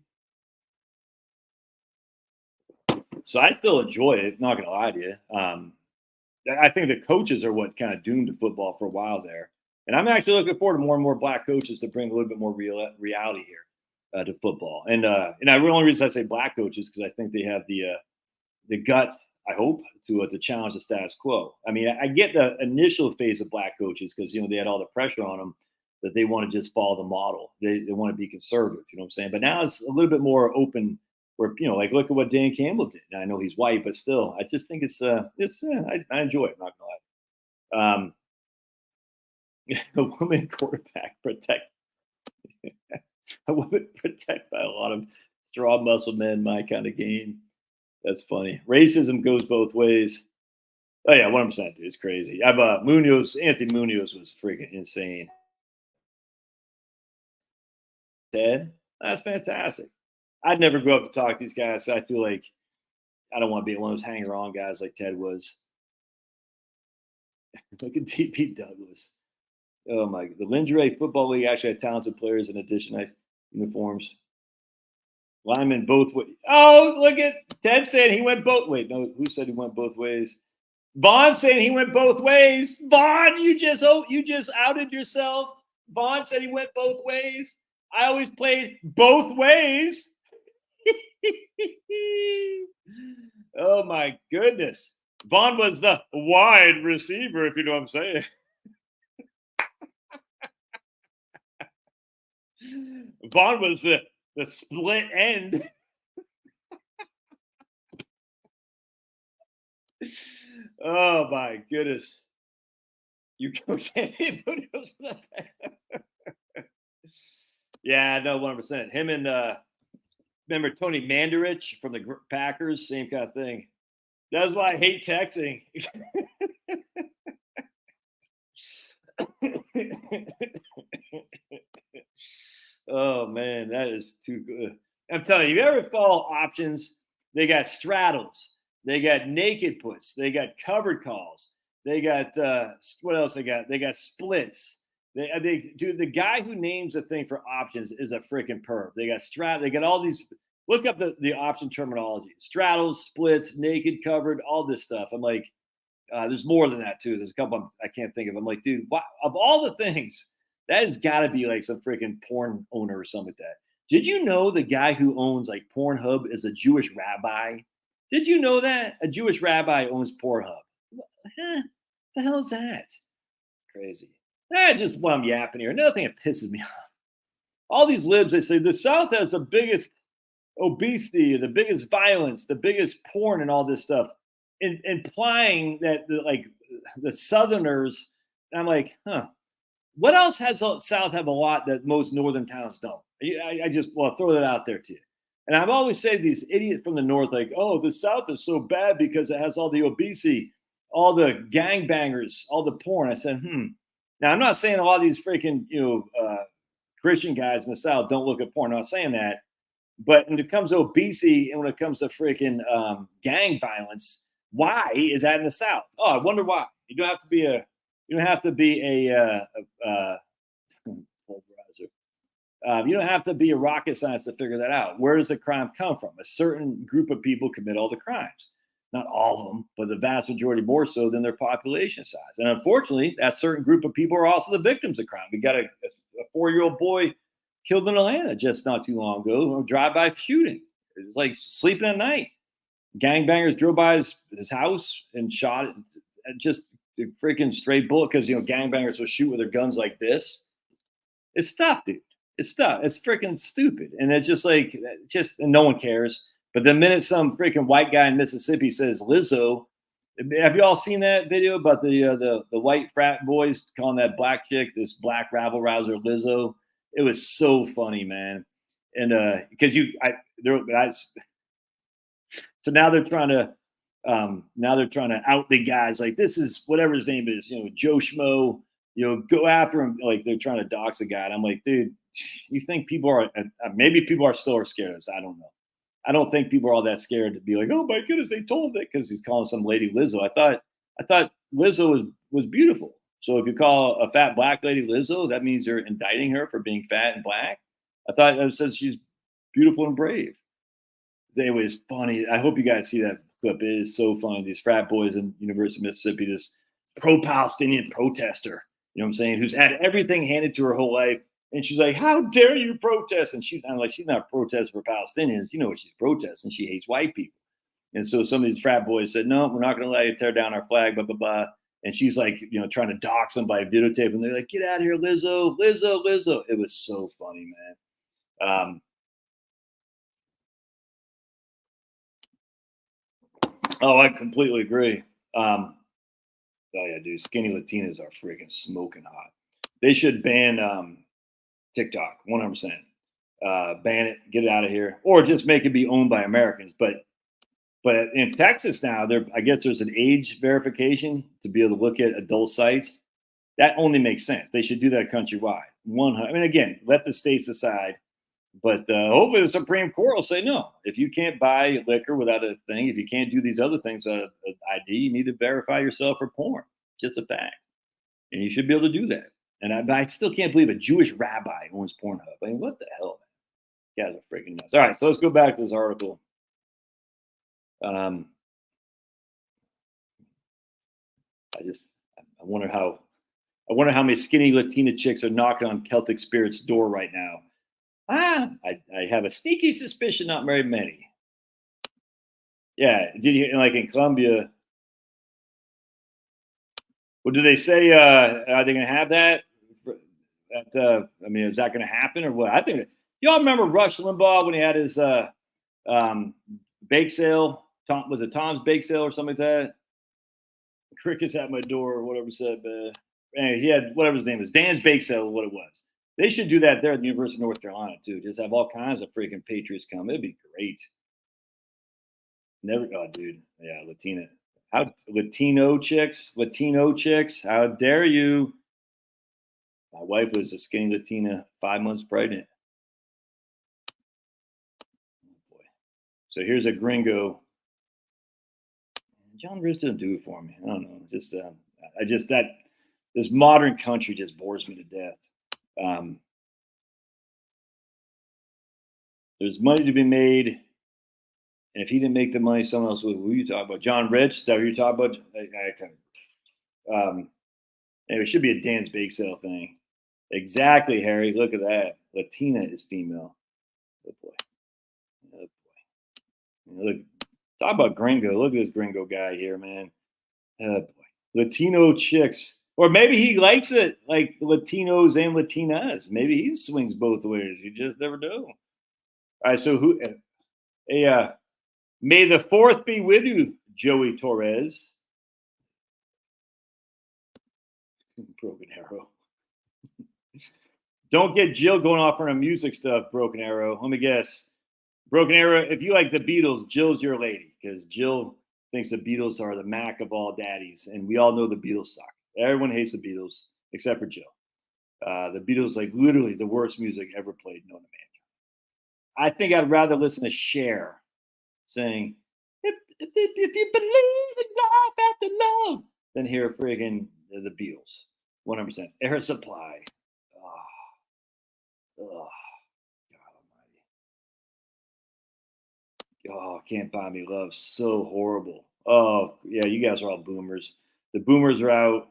So I still enjoy it. Not gonna lie to you. I think the coaches are what kind of doomed to football for a while there, and I'm actually looking forward to more and more black coaches to bring a little bit more reality here to football. And the only reason I say black coaches because I think they have the guts. I hope to challenge the status quo. I mean, I get the initial phase of black coaches because they had all the pressure on them that they want to just follow the model. They want to be conservative. You know what I'm saying? But now it's a little bit more open. Where like look at what Dan Campbell did. Now, I know he's white, but still, I just think I enjoy it. I'm not gonna lie. A woman quarterback protect a woman protect by a lot of strong muscle men. My kind of game. That's funny. Racism goes both ways. Oh yeah, 100%, dude. It's crazy. Anthony Munoz was freaking insane. Ted, that's fantastic. I'd never grow up to talk to these guys. So I feel like I don't want to be one of those hanger-on guys like Ted was. Look at DP Douglas. Oh my! The Lingerie Football League actually had talented players in addition to uniforms. Linemen both ways. Oh, look at Ted said he went both ways. No, who said he went both ways? Vaughn saying he went both ways. Vaughn, you just outed yourself. Vaughn said he went both ways. I always played both ways. Oh my goodness. Vaughn was the wide receiver, if you know what I'm saying. Vaughn was the split end. Oh my goodness. You coach Andy Munoz. Yeah, no, 100%. Him and remember Tony Mandarich from the Packers, same kind of thing. That's why I hate texting. Oh man, that is too good. I'm telling you, you ever follow options? They got straddles, they got naked puts, they got covered calls, they got what else they got? They got splits. They dude, the guy who names the thing for options is a freaking perv. They got they got all these. Look up the option terminology: straddles, splits, naked, covered, all this stuff. I'm like, there's more than that too. There's a couple I can't think of. I'm like, dude, wow, of all the things, that has got to be like some freaking porn owner or something like that. Did you know the guy who owns like Pornhub is a Jewish rabbi? Did you know that a Jewish rabbi owns Pornhub? Huh, the hell is that? Crazy. Just while I'm yapping here. Another thing that pisses me off. All these libs, they say the South has the biggest obesity, the biggest violence, the biggest porn, and all this stuff, implying that the Southerners. I'm like, huh. What else has the South have a lot that most northern towns don't? I just well, I'll throw that out there to you. And I've always said these idiots from the north, like, oh, the South is so bad because it has all the obesity, all the gangbangers, all the porn. I said, Now I'm not saying a lot of these freaking Christian guys in the South don't look at porn. I'm not saying that. But when it comes to obesity and when it comes to freaking gang violence, why is that in the South? Oh, I wonder why. You don't have to be a you don't have to be you don't have to be a rocket scientist to figure that out. Where does the crime come from? A certain group of people commit all the crimes. Not all of them, but the vast majority more so than their population size. And unfortunately, that certain group of people are also the victims of crime. We got a 4-year-old boy killed in Atlanta just not too long ago, drive-by shooting. It was like sleeping at night. Gangbangers drove by his house and shot it. Just a freaking straight bullet because, gangbangers will shoot with their guns like this. It's tough, dude. It's tough. It's freaking stupid. And it's just like, and no one cares. But the minute some freaking white guy in Mississippi says Lizzo, have you all seen that video about the white frat boys calling that black chick, this black rabble rouser Lizzo? It was so funny, man. And because so now they're trying to out the guys like this is whatever his name is, Joe Schmo, go after him, like they're trying to dox the guy. And I'm like, dude, you think people are maybe people are still scared of this? I don't know. I don't think people are all that scared to be like, oh my goodness, they told it because he's calling some lady Lizzo. I thought Lizzo was beautiful. So if you call a fat black lady Lizzo, that means you're indicting her for being fat and black. I thought it says she's beautiful and brave. Anyway, it's funny. I hope you guys see that clip. It is so funny. These frat boys in University of Mississippi, this pro-Palestinian protester, you know what I'm saying, who's had everything handed to her whole life. And she's like, how dare you protest? And she's not protesting for Palestinians. You know what she's protesting? She hates white people. And so some of these frat boys said, no, we're not going to let you tear down our flag, blah, blah, blah. And she's like, trying to dox them by videotape. And they're like, get out of here, Lizzo, Lizzo, Lizzo. It was so funny, man. Oh, I completely agree. Oh, yeah, dude. Skinny Latinas are freaking smoking hot. They should ban TikTok 100%. Ban it, get it out of here, or just make it be owned by Americans. But in Texas now, I guess there's an age verification to be able to look at adult sites. That only makes sense. They should do that countrywide. 100. I mean, again, let the states decide. But hopefully the Supreme Court will say no. If you can't buy liquor without a thing, if you can't do these other things, ID, you need to verify yourself for porn. Just a fact. And you should be able to do that. And I still can't believe a Jewish rabbi owns Pornhub. I mean, what the hell, man? You guys are freaking nuts. All right, so let's go back to this article. I wonder how many skinny Latina chicks are knocking on Celtic Spirit's door right now. I have a sneaky suspicion not very many. Yeah, did you like in Colombia? Well, do they say are they going to have that? I mean, is that going to happen or what? I think y'all remember Rush Limbaugh when he had his bake sale. Was it Tom's bake sale or something like that? Crickets at my door or whatever said. Anyway, he had whatever his name was, Dan's bake sale, what it was. They should do that there at the University of North Carolina too. Just have all kinds of freaking patriots come. It'd be great. Never, oh, dude, yeah, Latino chicks. How dare you? My wife was a skinny Latina, 5 months pregnant. Oh boy. So here's a gringo. John Rich doesn't do it for me. I don't know. This modern country just bores me to death. There's money to be made, and if he didn't make the money, someone else would. Who are you talking about? John Rich? Is that who you're talking about? Anyway, it should be a Dan's bake sale thing. Exactly, Harry. Look at that. Latina is female. Oh boy. Oh boy. Look, talk about gringo. Look at this gringo guy here, man. Oh boy. Latino chicks. Or maybe he likes it like Latinos and Latinas. Maybe he swings both ways. You just never know. All right, so may the 4th be with you, Joey Torres. Broken Arrow. Don't get Jill going off on her music stuff, Broken Arrow. Let me guess. Broken Arrow, if you like the Beatles, Jill's your lady, because Jill thinks the Beatles are the Mac of all daddies, and we all know the Beatles suck. Everyone hates the Beatles, except for Jill. The Beatles, like literally the worst music ever played known to mankind. I think I'd rather listen to Cher saying, if you believe in love after love, than hear friggin' the Beatles. 100%. Air Supply. Oh, God almighty. Oh, Can't Buy Me Love. So horrible. Oh, yeah, you guys are all boomers. The boomers are out.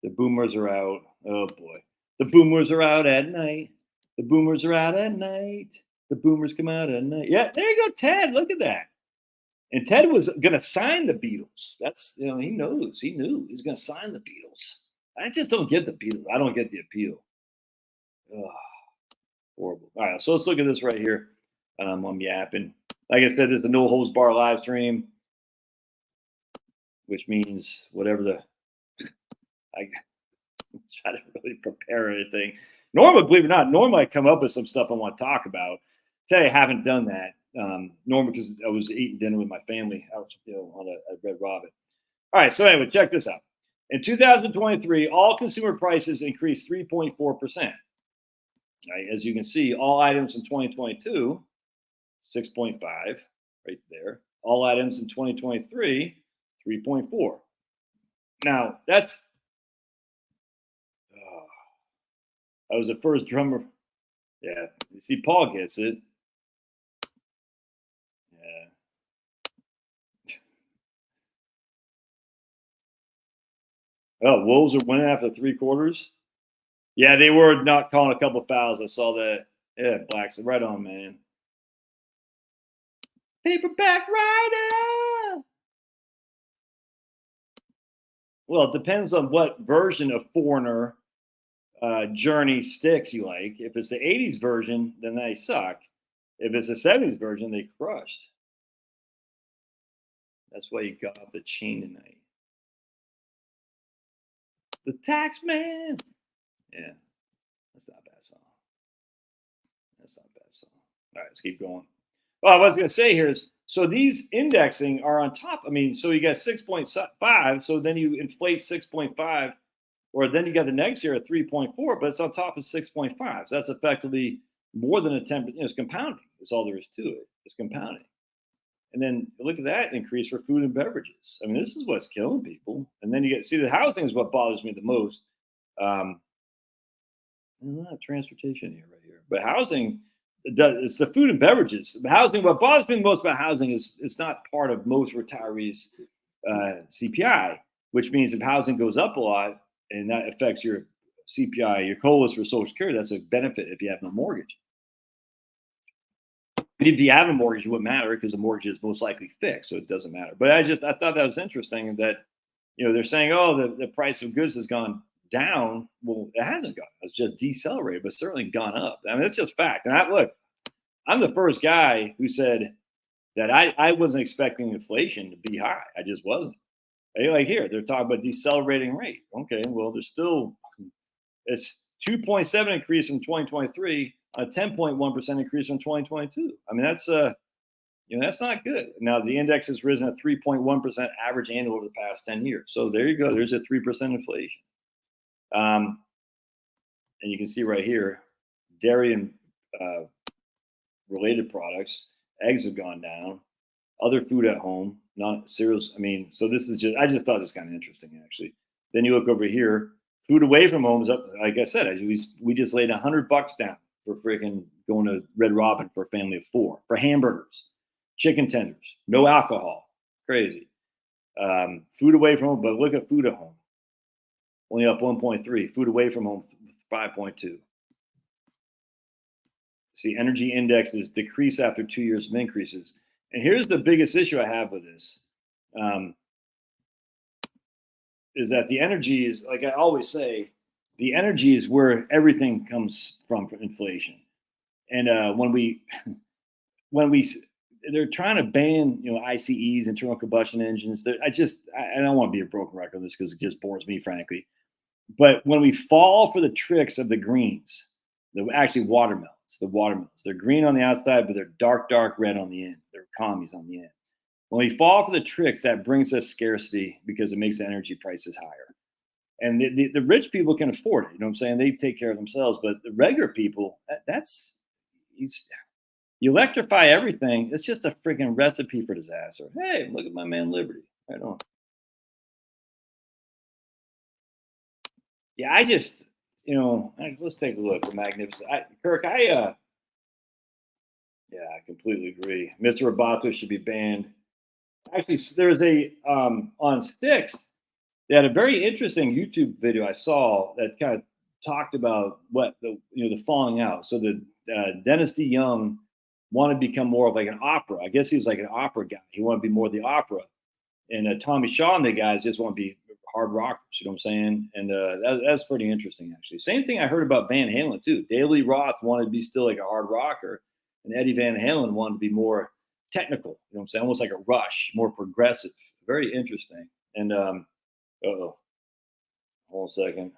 The boomers are out. Oh, boy. The boomers are out at night. The boomers are out at night. The boomers come out at night. Yeah, there you go, Ted. Look at that. And Ted was going to sign the Beatles. That's, he knows. He knew he was going to sign the Beatles. I just don't get the Beatles. I don't get the appeal. Ugh, horrible. All right, so let's look at this right here. I'm yapping. Like I said, this is the No Holds Bar live stream, which means whatever I try to really prepare anything. Normally, believe it or not, normally I come up with some stuff I want to talk about. Today I haven't done that. Normally because I was eating dinner with my family out, on a Red Robin. All right, so anyway, check this out. In 2023, all consumer prices increased 3.4%. Right, as you can see, all items in 2022, 6.5, right there. All items in 2023, 3.4. Now that's I was the first drummer. Yeah, you see, Paul gets it. Yeah. Oh, Wolves are winning after 3 quarters. Yeah, they were not calling a couple fouls. I saw that. Yeah, Blacks, right on, man. Paperback Rider. Well, it depends on what version of Foreigner Journey sticks you like. If it's the 80s version, then they suck. If it's the 70s version, they crushed. That's why you got off the chain tonight. The Tax Man. Yeah, that's not a bad song. That's not a bad song. All right, let's keep going. Well, what I was going to say here is, so these indexing are on top. I mean, so you got 6.5, so then you inflate 6.5, or then you got the next year at 3.4, but it's on top of 6.5. So that's effectively more than a 10%. It's compounding. That's all there is to it. It's compounding. And then look at that increase for food and beverages. I mean, this is what's killing people. And then you see the housing is what bothers me the most. Transportation here, right here. But housing, it's the food and beverages. The housing, what bothers me the most about housing is it's not part of most retirees' CPI. which means if housing goes up a lot and that affects your CPI, your COLAs for Social Security, that's a benefit if you have no mortgage. And if you have a mortgage, it wouldn't matter because the mortgage is most likely fixed, so it doesn't matter. But I thought that was interesting that they're saying, oh, the price of goods has gone down. Well, it hasn't gone. It's just decelerated, but certainly gone up. I mean, it's just fact. And I'm the first guy who said that I wasn't expecting inflation to be high. I just wasn't. Like here, they're talking about decelerating rate. Okay, well, it's 2.7 increase from 2023, a 10.1% increase from 2022. I mean, that's not good. Now the index has risen at 3.1% average annual over the past 10 years. So there you go. There's a 3% inflation. And you can see right here, dairy and related products, eggs have gone down, other food at home, not cereals. I mean, so I just thought this kind of interesting actually. Then you look over here, food away from home is up. Like I said, we just laid $100 down for freaking going to Red Robin for a family of 4 for hamburgers, chicken tenders, no alcohol. Crazy. Food away from home, but look at food at home. Only up 1.3. Food away from home, 5.2. See, energy indexes decrease after 2 years of increases. And here's the biggest issue I have with this. Is that the energy is, like I always say, the energy is where everything comes from for inflation. And they're trying to ban, ICEs, internal combustion engines. I don't want to be a broken record on this because it just bores me, frankly. But when we fall for the tricks of the greens, the watermelons, they're green on the outside, but they're dark red on the end. They're commies on the end. When we fall for the tricks, that brings us scarcity because it makes the energy prices higher. And the rich people can afford it. You know what I'm saying? They take care of themselves. But the regular people, you electrify everything. It's just a freaking recipe for disaster. Hey, look at my man Liberty. Right on. Yeah, let's take a look. The magnificent. Kirk, yeah, I completely agree. Mr. Roboto should be banned. Actually, there's on Sticks. They had a very interesting YouTube video I saw that kind of talked about what the falling out. So the Dennis DeYoung wanted to become more of like an opera. I guess he was like an opera guy. He wanted to be more of the opera. And Tommy Shaw and the guys just want to be hard rockers. You know what I'm saying? And that's pretty interesting, actually. Same thing I heard about Van Halen, too. Daly Roth wanted to be still like a hard rocker. And Eddie Van Halen wanted to be more technical. You know what I'm saying? Almost like a Rush, more progressive. Very interesting. And, hold on a second.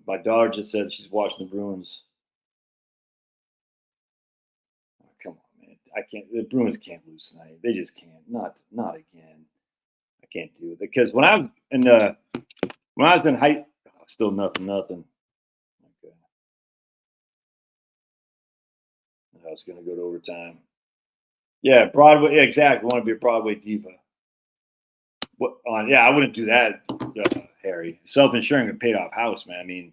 My daughter just said she's watching the Bruins. Oh, come on, man. I can't. The Bruins can't lose tonight. They just can't. Not again. I can't do it because when I was in high, still nothing. Okay. I was going to go to overtime. Yeah, Broadway. Yeah, exactly. Want to be a Broadway diva. What on? Yeah, I wouldn't do that, Harry. Self-insuring a paid-off house, man. I mean,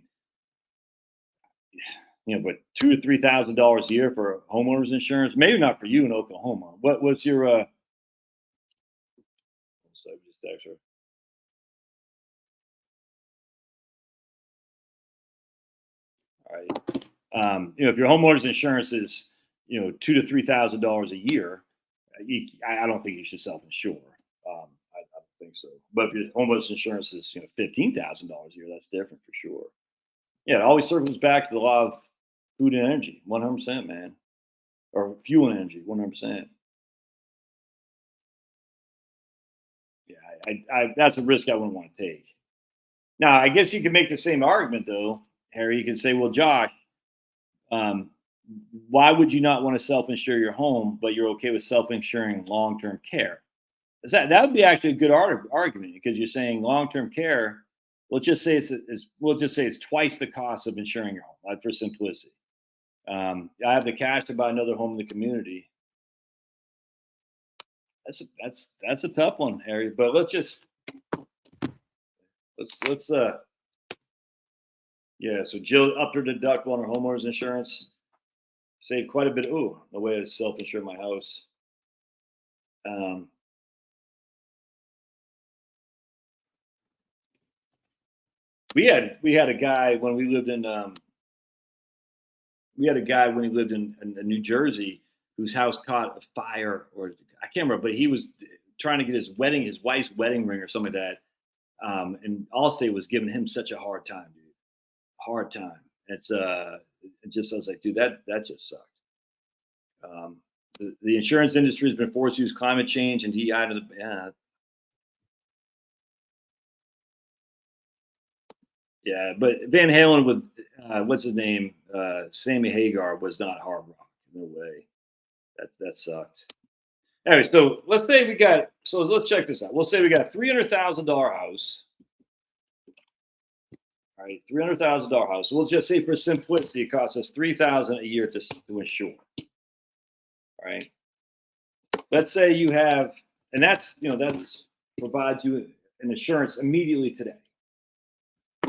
but $2,000 to $3,000 a year for homeowners insurance. Maybe not for you in Oklahoma. What's your? All right. If your homeowners insurance is $2,000 to $3,000 a year, I don't think you should self-insure. I don't think so. But if your homeowners insurance is $15,000 a year, that's different for sure. Yeah, it always circles back to the law of food and energy, 100%, man, or fuel and energy, 100%. Yeah, that's a risk I wouldn't want to take. Now, I guess you could make the same argument, though, Harry. You could say, well, Josh, why would you not want to self-insure your home, but you're okay with self-insuring long-term care? That would be actually a good argument because you're saying long-term care. Let's just say it's twice the cost of insuring your home, for simplicity. I have the cash to buy another home in the community. That's a tough one, Harry. But let's yeah. So Jill upped her deductible on her homeowner's insurance, saved quite a bit. Oh, no way to self-insure my house. We had a guy when we lived in New Jersey whose house caught a fire, or I can't remember, but he was trying to get his wife's wedding ring or something like that. And Allstate was giving him such a hard time, dude. Hard time. It just, I was like, dude, that just sucked. The insurance industry has been forced to use climate change and DEI to the, yeah, but Van Halen with what's his name, Sammy Hagar was not hard rock. No way. That sucked. Anyway, so let's say we got. So let's check this out. We'll say we got a $300,000 house. All right, $300,000 house. We'll just say for simplicity, it costs us $3,000 a year to insure. All right. Let's say you have, and that's provides you an insurance immediately today.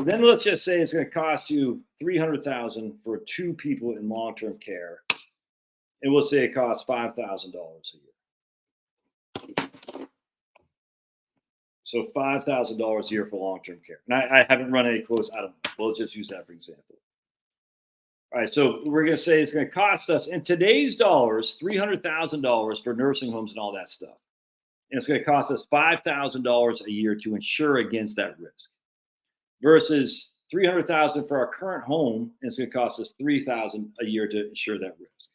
Then let's just say it's going to cost you $300,000 for 2 people in long-term care, and we'll say it costs $5,000 a year. So $5,000 a year for long-term care. And I haven't run any quotes. I don't know. We'll just use that for example. All right, so we're going to say it's going to cost us in today's dollars $300,000 for nursing homes and all that stuff, and it's going to cost us $5,000 a year to insure against that risk. Versus $300,000 for our current home, and it's going to cost us $3,000 a year to insure that risk.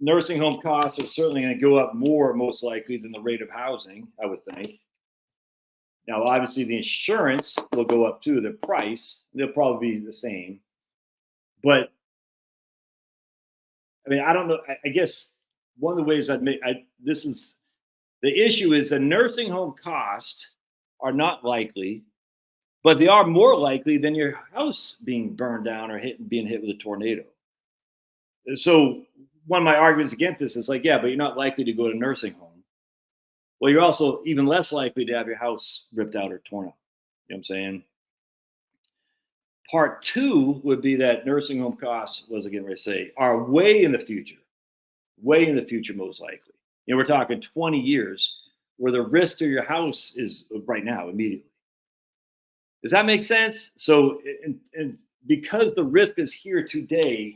Nursing home costs are certainly going to go up more, most likely, than the rate of housing, I would think. Now, obviously, the insurance will go up too. The price, they'll probably be the same. But I mean, I don't know. I guess one of the ways the issue is the nursing home costs are not likely, but they are more likely than your house being burned down or being hit with a tornado. So one of my arguments against this is like, yeah, but you're not likely to go to a nursing home. Well, you're also even less likely to have your house ripped out or torn up. You know what I'm saying? Part 2 would be that nursing home costs, what was I getting ready to say, are way in the future, most likely. You know, we're talking 20 years where the risk to your house is right now, immediately. Does that make sense? So, and because the risk is here today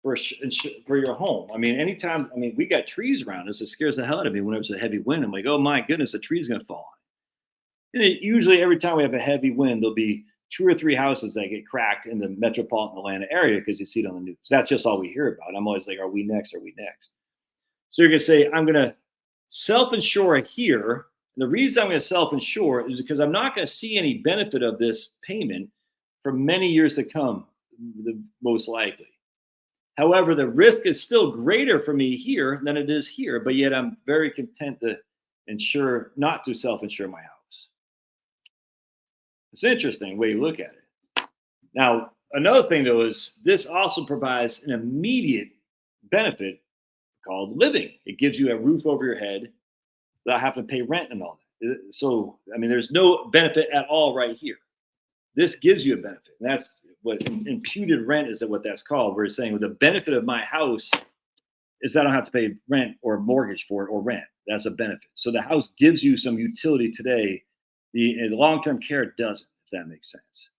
for your home. I mean, anytime, we got trees around us, it scares the hell out of me whenever there's a heavy wind. I'm like, oh my goodness, a tree's going to fall. And usually every time we have a heavy wind, there'll be 2 or 3 houses that get cracked in the metropolitan Atlanta area because you see it on the news. That's just all we hear about. I'm always like, are we next? Are we next? So you're going to say, I'm going to self-insure here. And the reason I'm going to self-insure is because I'm not going to see any benefit of this payment for many years to come, most likely. However, the risk is still greater for me here than it is here, but yet I'm very content to not to self-insure my house. It's an interesting way you look at it. Now, another thing though is this also provides an immediate benefit called living. It gives you a roof over your head without having to pay rent and all that. So, there's no benefit at all right here. This gives you a benefit. And that's what imputed rent is, what that's called. We're saying, well, the benefit of my house is I don't have to pay rent or mortgage for it or rent. That's a benefit. So the house gives you some utility today. The long-term care doesn't, if that makes sense.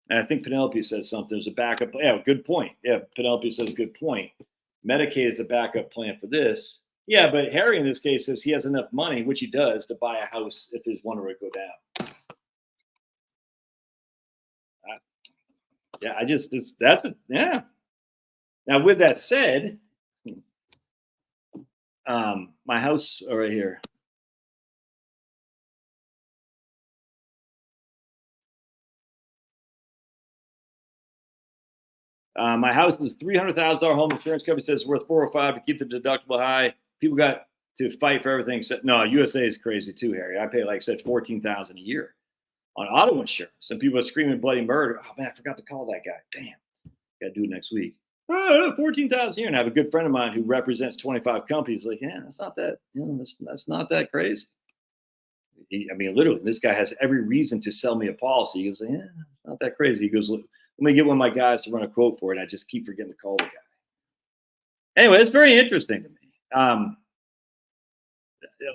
And I think Penelope says something. There's a backup. Yeah, good point. Yeah, Penelope says good point. Medicaid is a backup plan for this. Yeah, but Harry in this case says he has enough money, which he does, to buy a house if his one were to go down. Yeah. Now, with that said, my house right here. My house is $300,000 home insurance company says it's worth $405 to keep the deductible high. People got to fight for everything. No, USA is crazy too, Harry. I pay, like I said, $14,000 a year on auto insurance. And people are screaming bloody murder. Oh man, I forgot to call that guy. Damn, got to do it next week. $14,000 a year. And I have a good friend of mine who represents 25 companies. Like, yeah, that's not that. That's not that crazy. Literally, this guy has every reason to sell me a policy. He goes, yeah, it's not that crazy. He goes, look, let me get one of my guys to run a quote for it. I just keep forgetting to call the guy. Anyway, it's very interesting to me.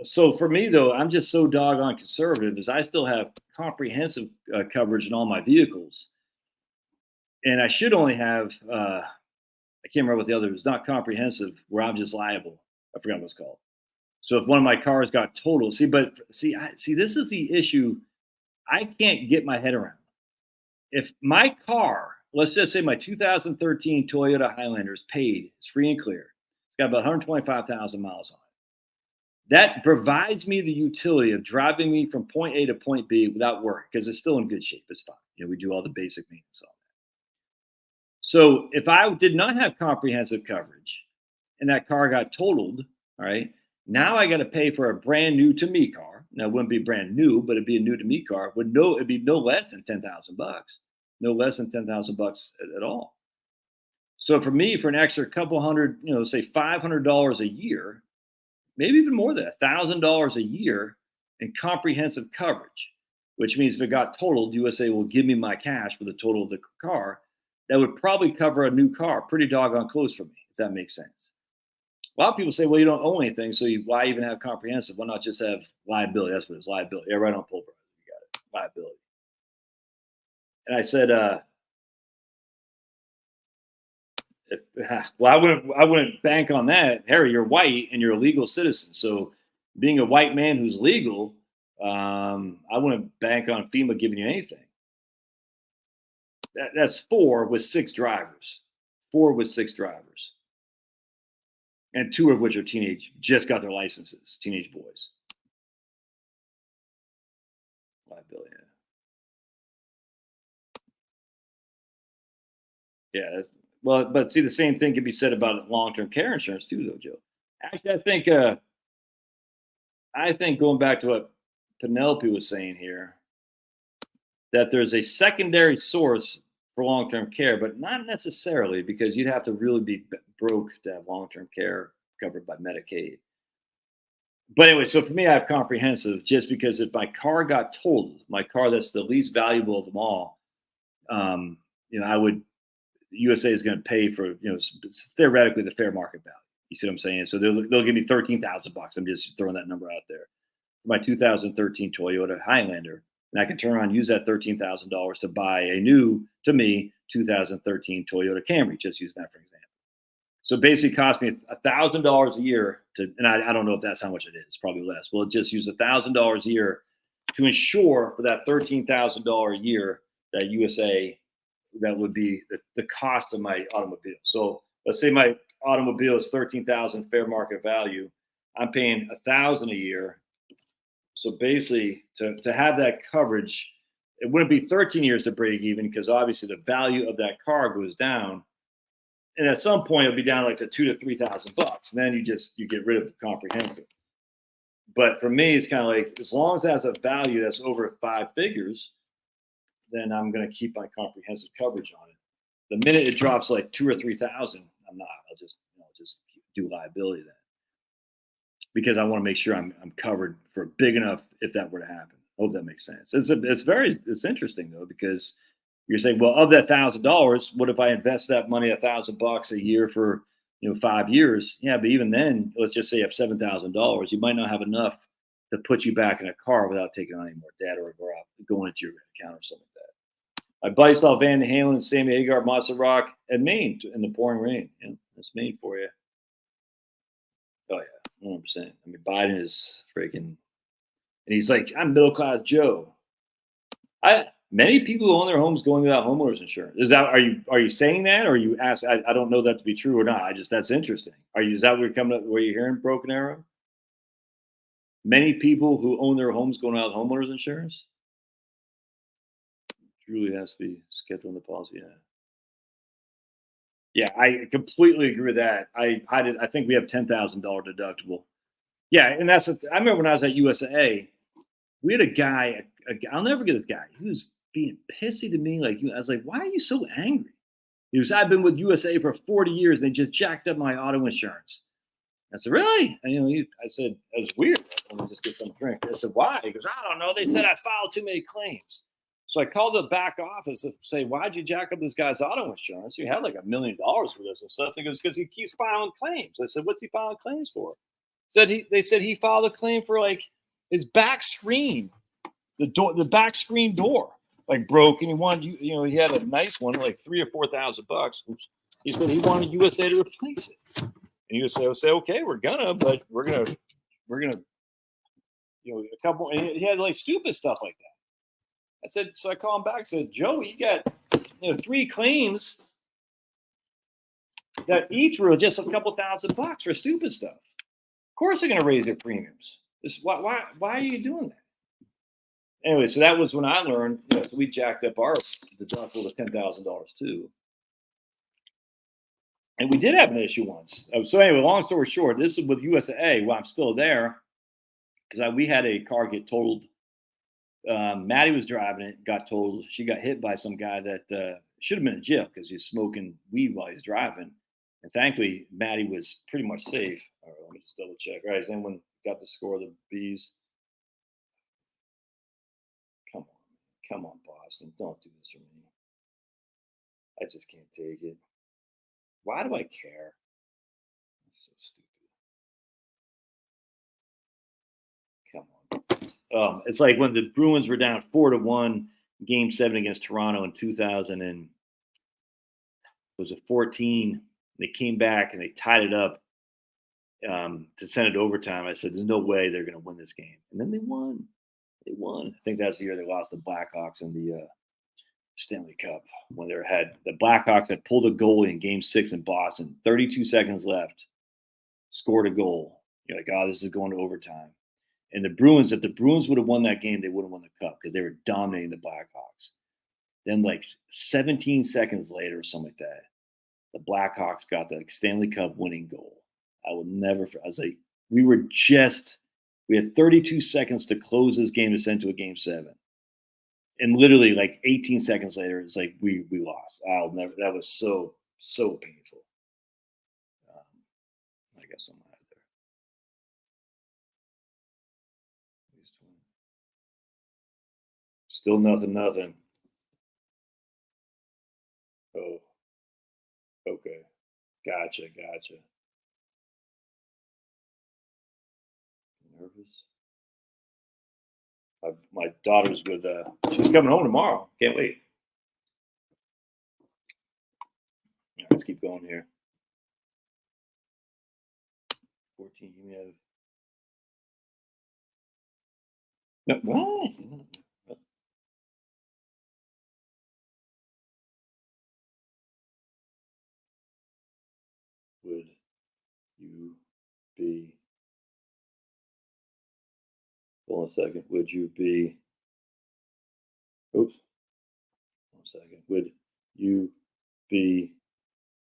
So for me, though, I'm just so doggone conservative is I still have comprehensive coverage in all my vehicles, and I should only have. I can't remember what the other was. Not comprehensive, where I'm just liable. I forgot what it's called. So if one of my cars got totaled, see, this is the issue. I can't get my head around. If my car, let's just say my 2013 Toyota Highlander is paid, it's free and clear. It's got about 125,000 miles on it. That provides me the utility of driving me from point A to point B without worry, because it's still in good shape. It's fine. We do all the basic maintenance on that. So if I did not have comprehensive coverage and that car got totaled, all right, now I got to pay for a brand new to me car. Now it wouldn't be brand new, but it'd be a new to me car. It'd be no less than $10,000, no less than $10,000 at all. So for me, for an extra couple hundred, say $500 a year, maybe even more than $1,000 a year in comprehensive coverage, which means if it got totaled, USA will give me my cash for the total of the car. That would probably cover a new car pretty doggone close for me, if that makes sense. A lot of people say, well, you don't own anything, so why even have comprehensive? Why not just have liability? That's what it is, liability. Yeah, right on pulverizer. You got it, liability. And I said, well, I wouldn't bank on that. Harry, you're white and you're a legal citizen. So being a white man who's legal, I wouldn't bank on FEMA giving you anything. That's 4 with 6 drivers. 4 with 6 drivers. And 2 of which are just got their licenses, teenage boys. Liability. Yeah. Well, but see, the same thing can be said about long-term care insurance too, though, Joe. Actually, I think going back to what Penelope was saying here, that there's a secondary source for long-term care, but not necessarily, because you'd have to really be broke to have long-term care covered by Medicaid. But anyway, so for me, I have comprehensive just because if my car got totaled, my car that's the least valuable of them all, I would. USA is going to pay for, theoretically the fair market value. You see what I'm saying? So they'll give me $13,000. I'm just throwing that number out there. My 2013 Toyota Highlander, and I can turn around and use that $13,000 to buy a new, to me, 2013 Toyota Camry. Just using that for example. So basically, it cost me $1,000 a year to, and I don't know if that's how much it is. Probably less. We'll just use $1,000 a year to insure for that $13,000 a year that USA. That would be the cost of my automobile. So let's say my automobile is $13,000 fair market value. I'm paying $1,000 a year. So basically, to have that coverage, it wouldn't be 13 years to break even, because obviously the value of that car goes down, and at some point it'll be down like to $2,000 to $3,000. And then you get rid of comprehensive. But for me, it's kind of like, as long as it has a value that's over 5 figures, then I'm going to keep my comprehensive coverage on it. The minute it drops like 2,000 or 3,000, I'm not. I'll just do liability then, because I want to make sure I'm covered for big enough if that were to happen. Hope that makes sense. It's interesting though, because you're saying, well, of that $1,000, what if I invest that money $1,000 a year for 5 years? Yeah, but even then, let's just say you have $7,000, you might not have enough to put you back in a car without taking on any more debt or going into your account or something like that. I bicycled saw Van Halen and Sammy Hagar, Monster Rock, and Maine in the pouring rain. Yeah, that's Maine for you. Oh yeah, 100%. I mean, Biden is freaking, and he's like, I'm middle class Joe. Many people who own their homes going without homeowners insurance. Are you saying that, or you ask? I don't know that to be true or not. That's interesting. Is that where you're hearing, Broken Arrow? Many people who own their homes going out with homeowners insurance. Truly has to be scheduled in the policy. Yeah, I completely agree with that. I think we have $10,000 deductible. Yeah, and I remember when I was at USA, we had a guy. I'll never forget this guy. He was being pissy to me. I was like, why are you so angry? He was, I've been with USA for 40 years. And they just jacked up my auto insurance. I said, really? And, I said, that was weird. Let me just get some drink. I said, why? He goes, I don't know. They said I filed too many claims. So I called the back office and say, why'd you jack up this guy's auto insurance? He had like $1 million for this and stuff. He goes, because he keeps filing claims. I said, what's he filing claims for? They said he filed a claim for like his back screen the back screen door like broke, and he wanted he had a nice one like $3,000 or $4,000. He said he wanted USA to replace it, and USA would say, okay, we're gonna a couple, and he had like stupid stuff like that. I said, so I called him back. I said, Joey, you got 3 claims that each were just a couple $1,000 for stupid stuff. Of course they're going to raise their premiums. Why are you doing that? Anyway, so that was when I learned. So we jacked up our deductible to $10,000 too. And we did have an issue once. So anyway, long story short, this is with USA. Well, I'm still there because we had a car get totaled. Maddie was driving it, got totaled. She got hit by some guy that should have been in jail because he's smoking weed while he's driving. And thankfully, Maddie was pretty much safe. All right, let me just double check. All right, has anyone got the score of the bees? Come on, Boston. Don't do this for me. I just can't take it. Why do I care? That's so stupid. Come on. It's like when the Bruins were down 4-1, Game 7 against Toronto in 2000, and it was a 14. They came back and they tied it up to send it to overtime. I said, "There's no way they're going to win this game," and then they won. They won. I think that's the year they lost the Blackhawks in the Stanley Cup when the Blackhawks had pulled a goalie in Game 6 in Boston. 32 seconds left, scored a goal. You're like, oh, this is going to overtime. And the Bruins, if the Bruins would have won that game, they would have won the cup because they were dominating the Blackhawks. Then, like 17 seconds later, or something like that, the Blackhawks got the Stanley Cup winning goal. I will never. I was like, we had 32 seconds to close this game to send to a Game 7, and literally like 18 seconds later, it's like we lost. I'll never. That was so painful. I guess I'm out there. Still nothing. Oh, okay. Gotcha. Nervous. My daughter's with. She's coming home tomorrow. Can't wait. All right, let's keep going here. 14. You have. No, what? Would you be? Hold on a second. Would you be? Oops. One second. Would you be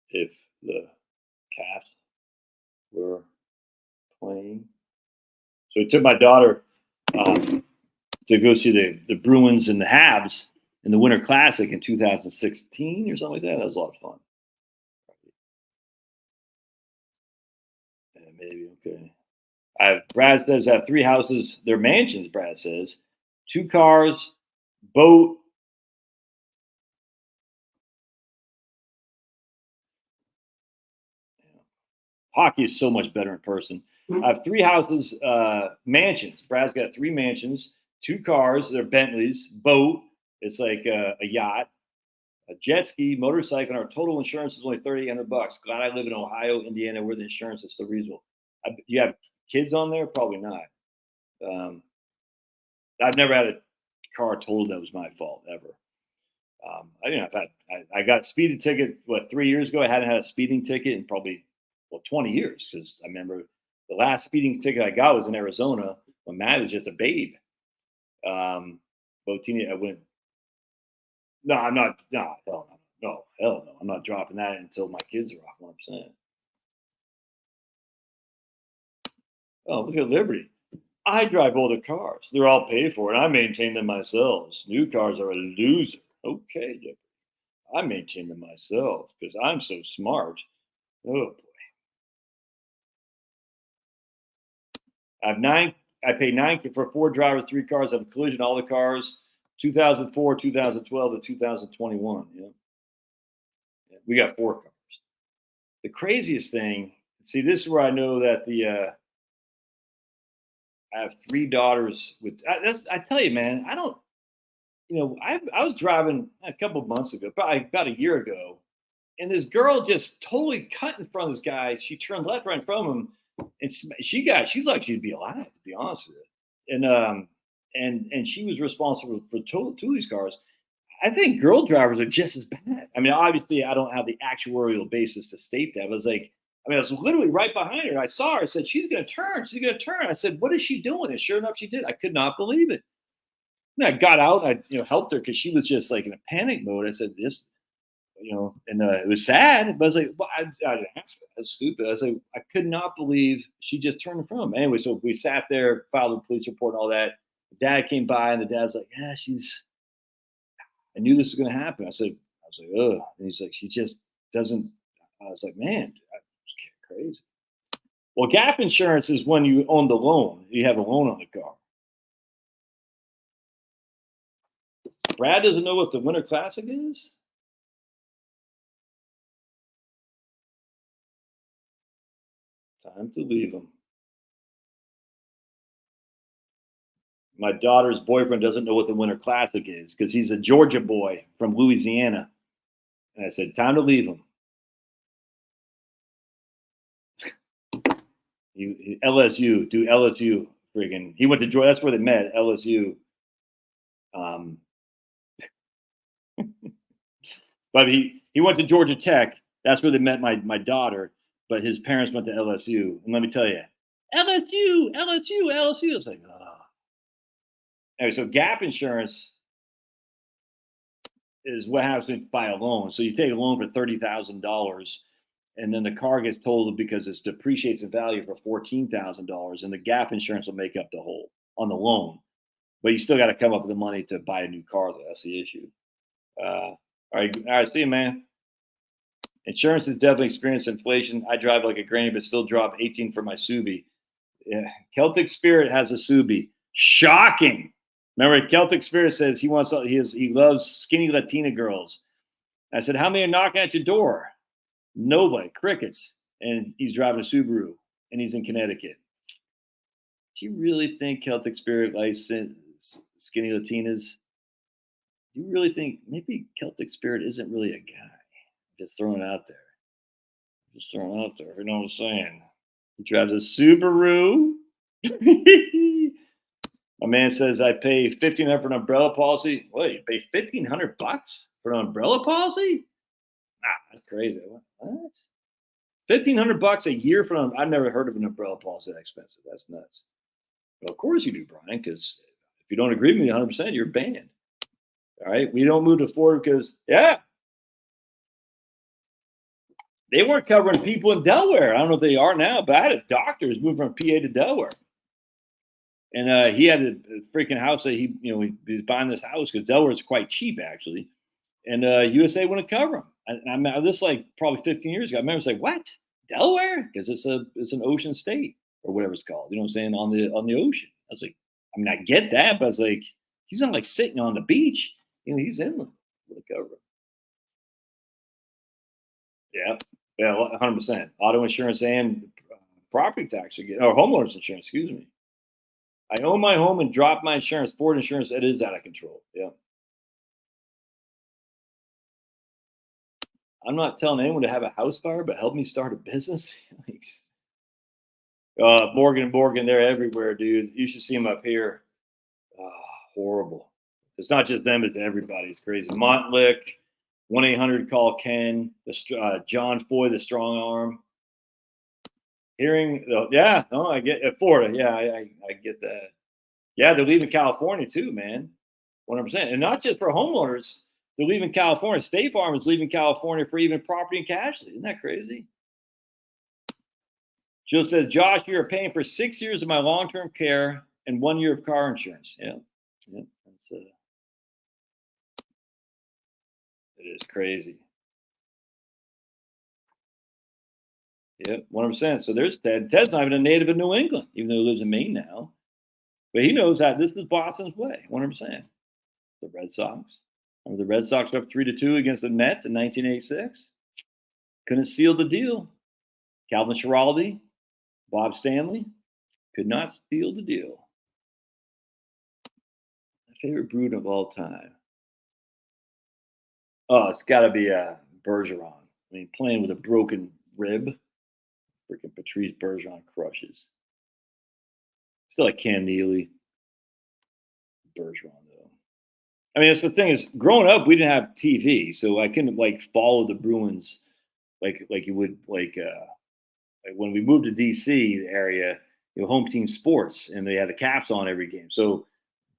if the Cats were playing? So I took my daughter to go see the Bruins and the Habs in the Winter Classic in 2016 or something like that. That was a lot of fun. Yeah, maybe, okay. Brad says I have 3 houses. They're mansions, Brad says. 2 cars, boat. Hockey is so much better in person. I have 3 houses, mansions. Brad's got 3 mansions, 2 cars. They're Bentleys, boat. It's like a yacht, a jet ski, motorcycle. And our total insurance is only $3,800. Glad I live in Ohio, Indiana, where the insurance is still reasonable. You have kids on there? Probably not. I've never had a car totaled that was my fault ever. I got a speeding ticket 3 years ago. I hadn't had a speeding ticket in probably 20 years because I remember the last speeding ticket I got was in Arizona when Matt was just a babe. Botini, I went. No, I'm not. No, hell no. I'm not dropping that until my kids are off 100%. Oh, look at Liberty. I drive older cars. They're all paid for, and I maintain them myself. New cars are a loser. Okay, Liberty. I maintain them myself because I'm so smart. Oh boy. I have 9. I pay 9 for 4 drivers, 3 cars. I have a collision, all the cars, 2004, 2012, and 2021. Yeah. We got 4 cars. The craziest thing, see, this is where I know that I have 3 daughters with I tell you, man, I don't I was driving a couple of months ago, probably about a year ago, and this girl just totally cut in front of this guy. She turned left right in front of him, and she's like she'd be alive, to be honest with you. And she was responsible for two of these cars. I think girl drivers are just as bad. I mean, obviously, I don't have the actuarial basis to state that. But I was like, I mean, I was literally right behind her. I saw her. I said, "She's going to turn. She's going to turn." I said, "What is she doing?" And sure enough, she did. I could not believe it. And I got out. I helped her because she was just like in a panic mode. I said, "This, and it was sad." But I was like, "Well, I didn't ask her. That's stupid." I was like, I could not believe she just turned in front of him. Anyway, so we sat there, filed a police report, and all that. Dad came by, and the dad's like, "Yeah, she's." I knew this was going to happen. I was like, ugh. And he's like, she just doesn't. I was like, man, that's crazy. Well, gap insurance is when you own the loan. You have a loan on the car. Brad doesn't know what the Winter Classic is. Time to leave him. My daughter's boyfriend doesn't know what the Winter Classic is because he's a Georgia boy from Louisiana. And I said, time to leave him. LSU, do LSU friggin'. He went to Georgia. That's where they met, LSU. But he went to Georgia Tech. That's where they met my daughter. But his parents went to LSU. And let me tell you, LSU. It's like, oh. Anyway, so gap insurance is what happens when you buy a loan. So you take a loan for $30,000, and then the car gets totaled because it depreciates in value for $14,000, and the gap insurance will make up the hole on the loan. But you still got to come up with the money to buy a new car, though. That's the issue. All right, see you, man. Insurance has definitely experienced inflation. I drive like a granny, but still drop 18 for my Subi. Yeah. Celtic Spirit has a Subi. Shocking. Remember, Celtic Spirit says he loves skinny Latina girls. I said, how many are knocking at your door? Nobody, crickets. And he's driving a Subaru, and he's in Connecticut. Do you really think Celtic Spirit likes skinny Latinas? Do you really think maybe Celtic Spirit isn't really a guy? Just throwing it out there. Just throwing it out there. You know what I'm saying? He drives a Subaru. A man says, I pay $1,500 for an umbrella policy. What, you pay $1,500 for an umbrella policy? Nah, that's crazy. What? $1,500 a year for I've never heard of an umbrella policy that expensive. That's nuts. Well, of course you do, Brian, because if you don't agree with me 100%, you're banned. All right? We don't move to Florida because, yeah, they weren't covering people in Delaware. I don't know if they are now, but I had a doctor who's moved from PA to Delaware. And he had a freaking house that he was buying this house because Delaware is quite cheap, actually. And USA wouldn't cover him. And this like probably 15 years ago. I remember saying, what? Delaware? Because it's an ocean state or whatever it's called. You know what I'm saying? On the ocean. I was like, I mean, I get that, but I was like, he's not like sitting on the beach. He's inland with a cover. Yeah. Yeah, 100%. Auto insurance and property tax or homeowners insurance, excuse me. I own my home and drop my insurance. Ford insurance, it is out of control. Yeah. I'm not telling anyone to have a house fire, but help me start a business. Morgan, they're everywhere, dude. You should see them up here. Horrible. It's not just them, it's everybody. It's crazy. Montlick, 1-800-CALL Ken, John Foy, the strong arm. Hearing, yeah, no, I get Florida. Yeah, I get that. Yeah, they're leaving California too, man. 100%. And not just for homeowners. They're leaving California. State Farm is leaving California for even property and casualty. Isn't that crazy? Jill says, Josh, you're paying for 6 years of my long-term care and 1 year of car insurance. Yeah. That's it is crazy. Yep, 100%. So there's Ted. Ted's not even a native of New England, even though he lives in Maine now. But he knows that this is Boston's way, 100%. The Red Sox. Remember the Red Sox were up 3-2 against the Mets in 1986? Couldn't seal the deal. Calvin Schiraldi, Bob Stanley could not steal the deal. Favorite brewed of all time. Oh, it's got to be Bergeron. I mean, playing with a broken rib, freaking Patrice Bergeron crushes. Still like Cam Neely, Bergeron though. I mean, that's the thing is, growing up, we didn't have TV, so I couldn't like follow the Bruins like you would like when we moved to DC area, home team sports, and they had the Caps on every game. So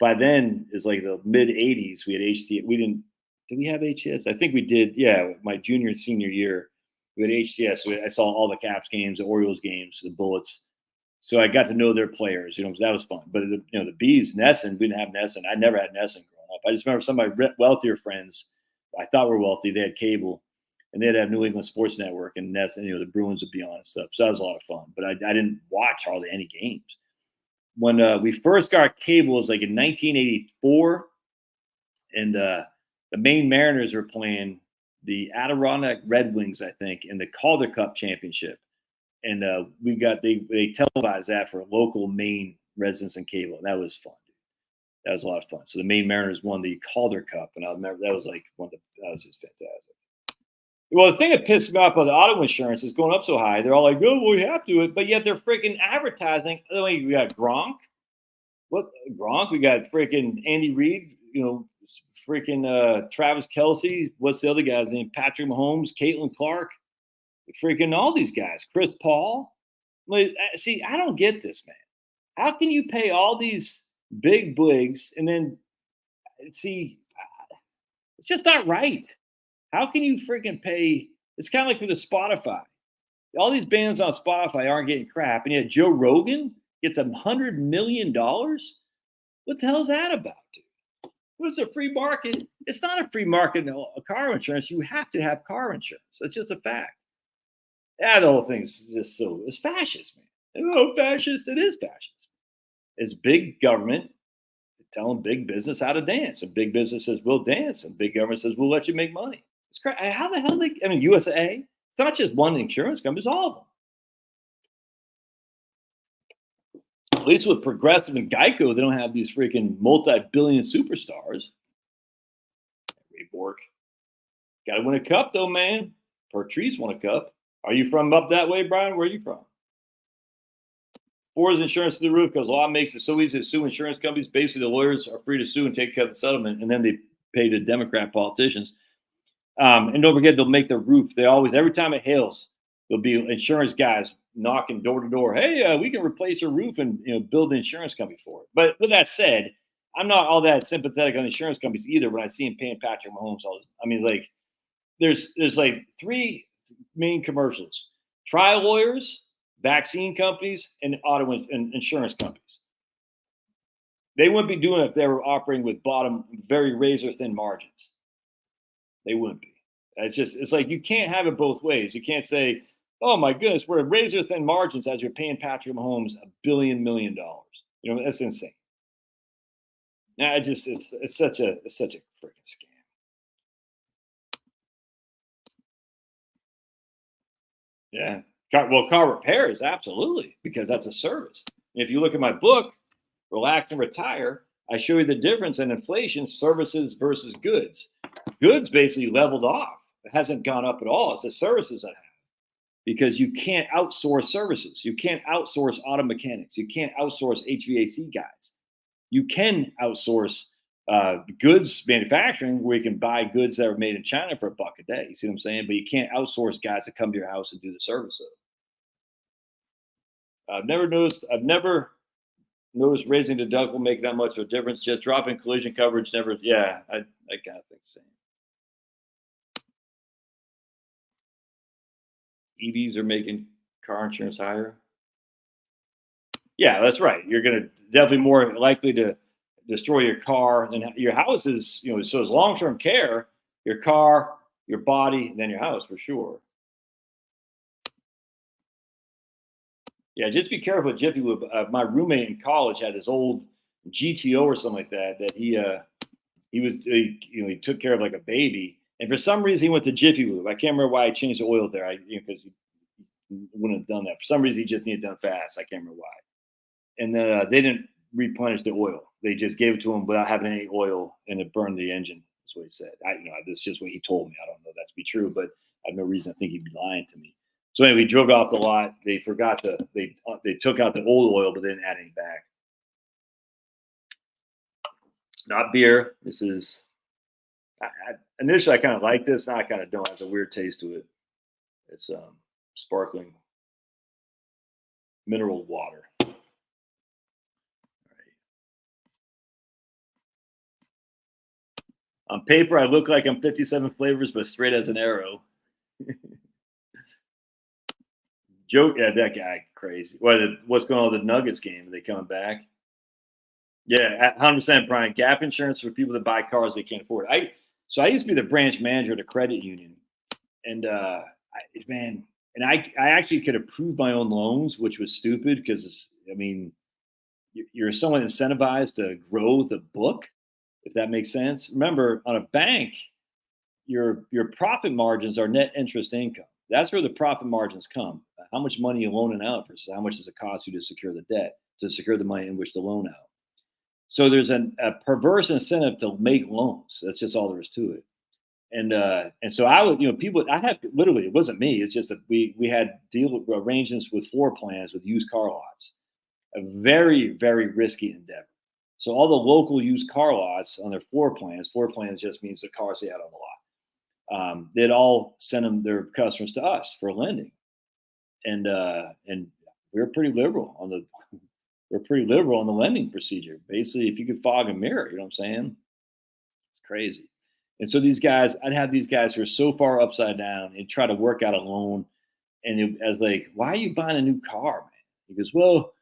by then, it's like the mid '80s. We had HT. We didn't. Did we have HTS? I think we did. Yeah, my junior and senior year, we had HTS. So I saw all the Caps games, the Orioles games, the Bullets. So I got to know their players. So that was fun. But the Bees, Nesson, we didn't have Nesson. I never had Nesson growing up. I just remember some of my wealthier friends, I thought were wealthy. They had cable, and they'd have New England Sports Network, and Nesson, the Bruins would be on and stuff. So that was a lot of fun. But I didn't watch hardly any games. When we first got cable, it was like in 1984, and the Maine Mariners were playing the Adirondack Red Wings, I think, in the Calder Cup Championship. And they televised that for local Maine residents and cable. And that was fun. That was a lot of fun. So the Maine Mariners won the Calder Cup, and I remember that was like that was just fantastic. Well, the thing that pissed me off about the auto insurance is going up so high. They're all like, "Oh, well, we have to," but yet they're freaking advertising. We got Gronk. What Gronk? We got freaking Andy Reid. Freaking Travis Kelce. What's the other guy's name? Patrick Mahomes, Caitlin Clark. Freaking all these guys. Chris Paul. See, I don't get this, man. How can you pay all these big wigs and then see? It's just not right. How can you freaking pay? It's kind of like with the Spotify. All these bands on Spotify aren't getting crap, and yet Joe Rogan gets $100 million. What the hell is that about, dude? What's a free market? It's not a free market. A car insurance. You have to have car insurance. That's just a fact. Yeah, the whole thing's just it's fascist, man. Oh, fascist! It is fascist. It's big government telling big business how to dance, and big business says we'll dance, and big government says we'll let you make money. It's crazy. How the hell USA? It's not just one insurance company; it's all of them. At least with Progressive and Geico, they don't have these freaking multi-billion superstars. Ray Bork. Got to win a cup, though, man. Patrice won a cup. Are you from up that way, Brian? Where are you from? Ford's insurance to the roof because law makes it so easy to sue insurance companies. Basically, the lawyers are free to sue and take care of the settlement, and then they pay the Democrat politicians. And don't forget, they'll make the roof. They always, every time it hails, there'll be insurance guys knocking door to door. Hey, we can replace your roof and build an insurance company for it. But with that said, I'm not all that sympathetic on insurance companies either. When I see them paying Patrick Mahomes, like there's like three main commercials: trial lawyers, vaccine companies, and auto and insurance companies. They wouldn't be doing it if they were operating with very razor thin margins. They wouldn't be. It's like you can't have it both ways. You can't say, "Oh my goodness, we're at razor thin margins as you're paying Patrick Mahomes $1 billion." That's insane. Now it's such a freaking scam. Yeah. Car repairs, absolutely, because that's a service. If you look at my book, Relax and Retire, I show you the difference in inflation, services versus goods. Goods basically leveled off. It hasn't gone up at all. It's the services that have. Because you can't outsource services. You can't outsource auto mechanics. You can't outsource HVAC guys. You can outsource goods manufacturing, where you can buy goods that are made in China for $1 a day. You see what I'm saying? But you can't outsource guys that come to your house and do the service of it. I've never noticed raising deductible make that much of a difference. Just dropping collision coverage never. Yeah, I kind of think the same. EVs are making car insurance higher. Yeah, that's right. You're going to definitely more likely to destroy your car than your house is. So it's long-term care, your car, your body, then your house for sure. Yeah, just be careful with Jiffy Lube. My roommate in college had this old GTO or something like that he took care of like a baby, and for some reason he went to Jiffy Lube. I can't remember why he changed the oil there. Because he wouldn't have done that. For some reason he just needed it done fast. I can't remember why. And then they didn't replenish the oil. they just gave it to him without having any oil, and it burned the engine. That's what he said. That's just what he told me. I don't know that to be true, but I have no reason to think he'd be lying to me. So anyway, we drove off the lot. They forgot they took out the old oil, but they didn't add any back. Not beer. This is initially I kind of like this. Now I kind of don't. It has a weird taste to it. It's sparkling mineral water. On paper, I look like I'm 57 flavors, but straight as an arrow. Joke, yeah, that guy crazy. What's going on with the Nuggets game? Are they coming back? Yeah, 100%, Brian. Gap insurance for people that buy cars they can't afford. I used to be the branch manager at a credit union, and man, and I actually could approve my own loans, which was stupid because I mean, you're somewhat incentivized to grow the book, if that makes sense. Remember, on a bank, your profit margins are net interest income. That's where the profit margins come. How much money you're loaning out versus how much does it cost you to secure the debt, to secure the money in which to loan out. So there's a perverse incentive to make loans. That's just all there is to it. And so I would, people, I had literally, it wasn't me. It's just that we had deal arrangements with floor plans with used car lots, a very, very risky endeavor. So all the local used car lots on their floor plans just means the cars they had on the lot. They'd all send them their customers to us for lending, and we're pretty liberal on the lending procedure. Basically, if you could fog a mirror, you know what I'm saying? It's crazy. And so I'd have these guys who are so far upside down and try to work out a loan. And I was like, why are you buying a new car, man? He goes, well,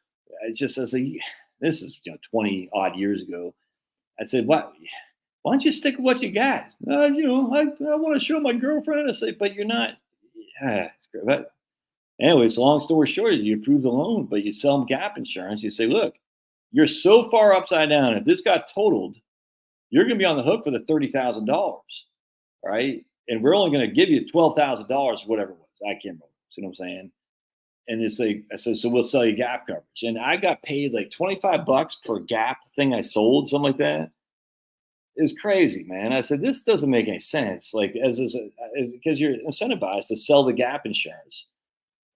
I was like, this is 20 odd years ago. I said, why don't you stick with what you got? I want to show my girlfriend. I say, but you're not. Yeah, it's great. But anyways, long story short, you approve the loan, but you sell them gap insurance. You say, look, you're so far upside down. If this got totaled, you're going to be on the hook for the $30,000, right? And we're only going to give you $12,000, whatever it was. I can't remember. See what I'm saying? And I said, so we'll sell you gap coverage. And I got paid like $25 per gap thing I sold, something like that. It was crazy, man. I said, this doesn't make any sense. Like, because you're incentivized to sell the gap insurance,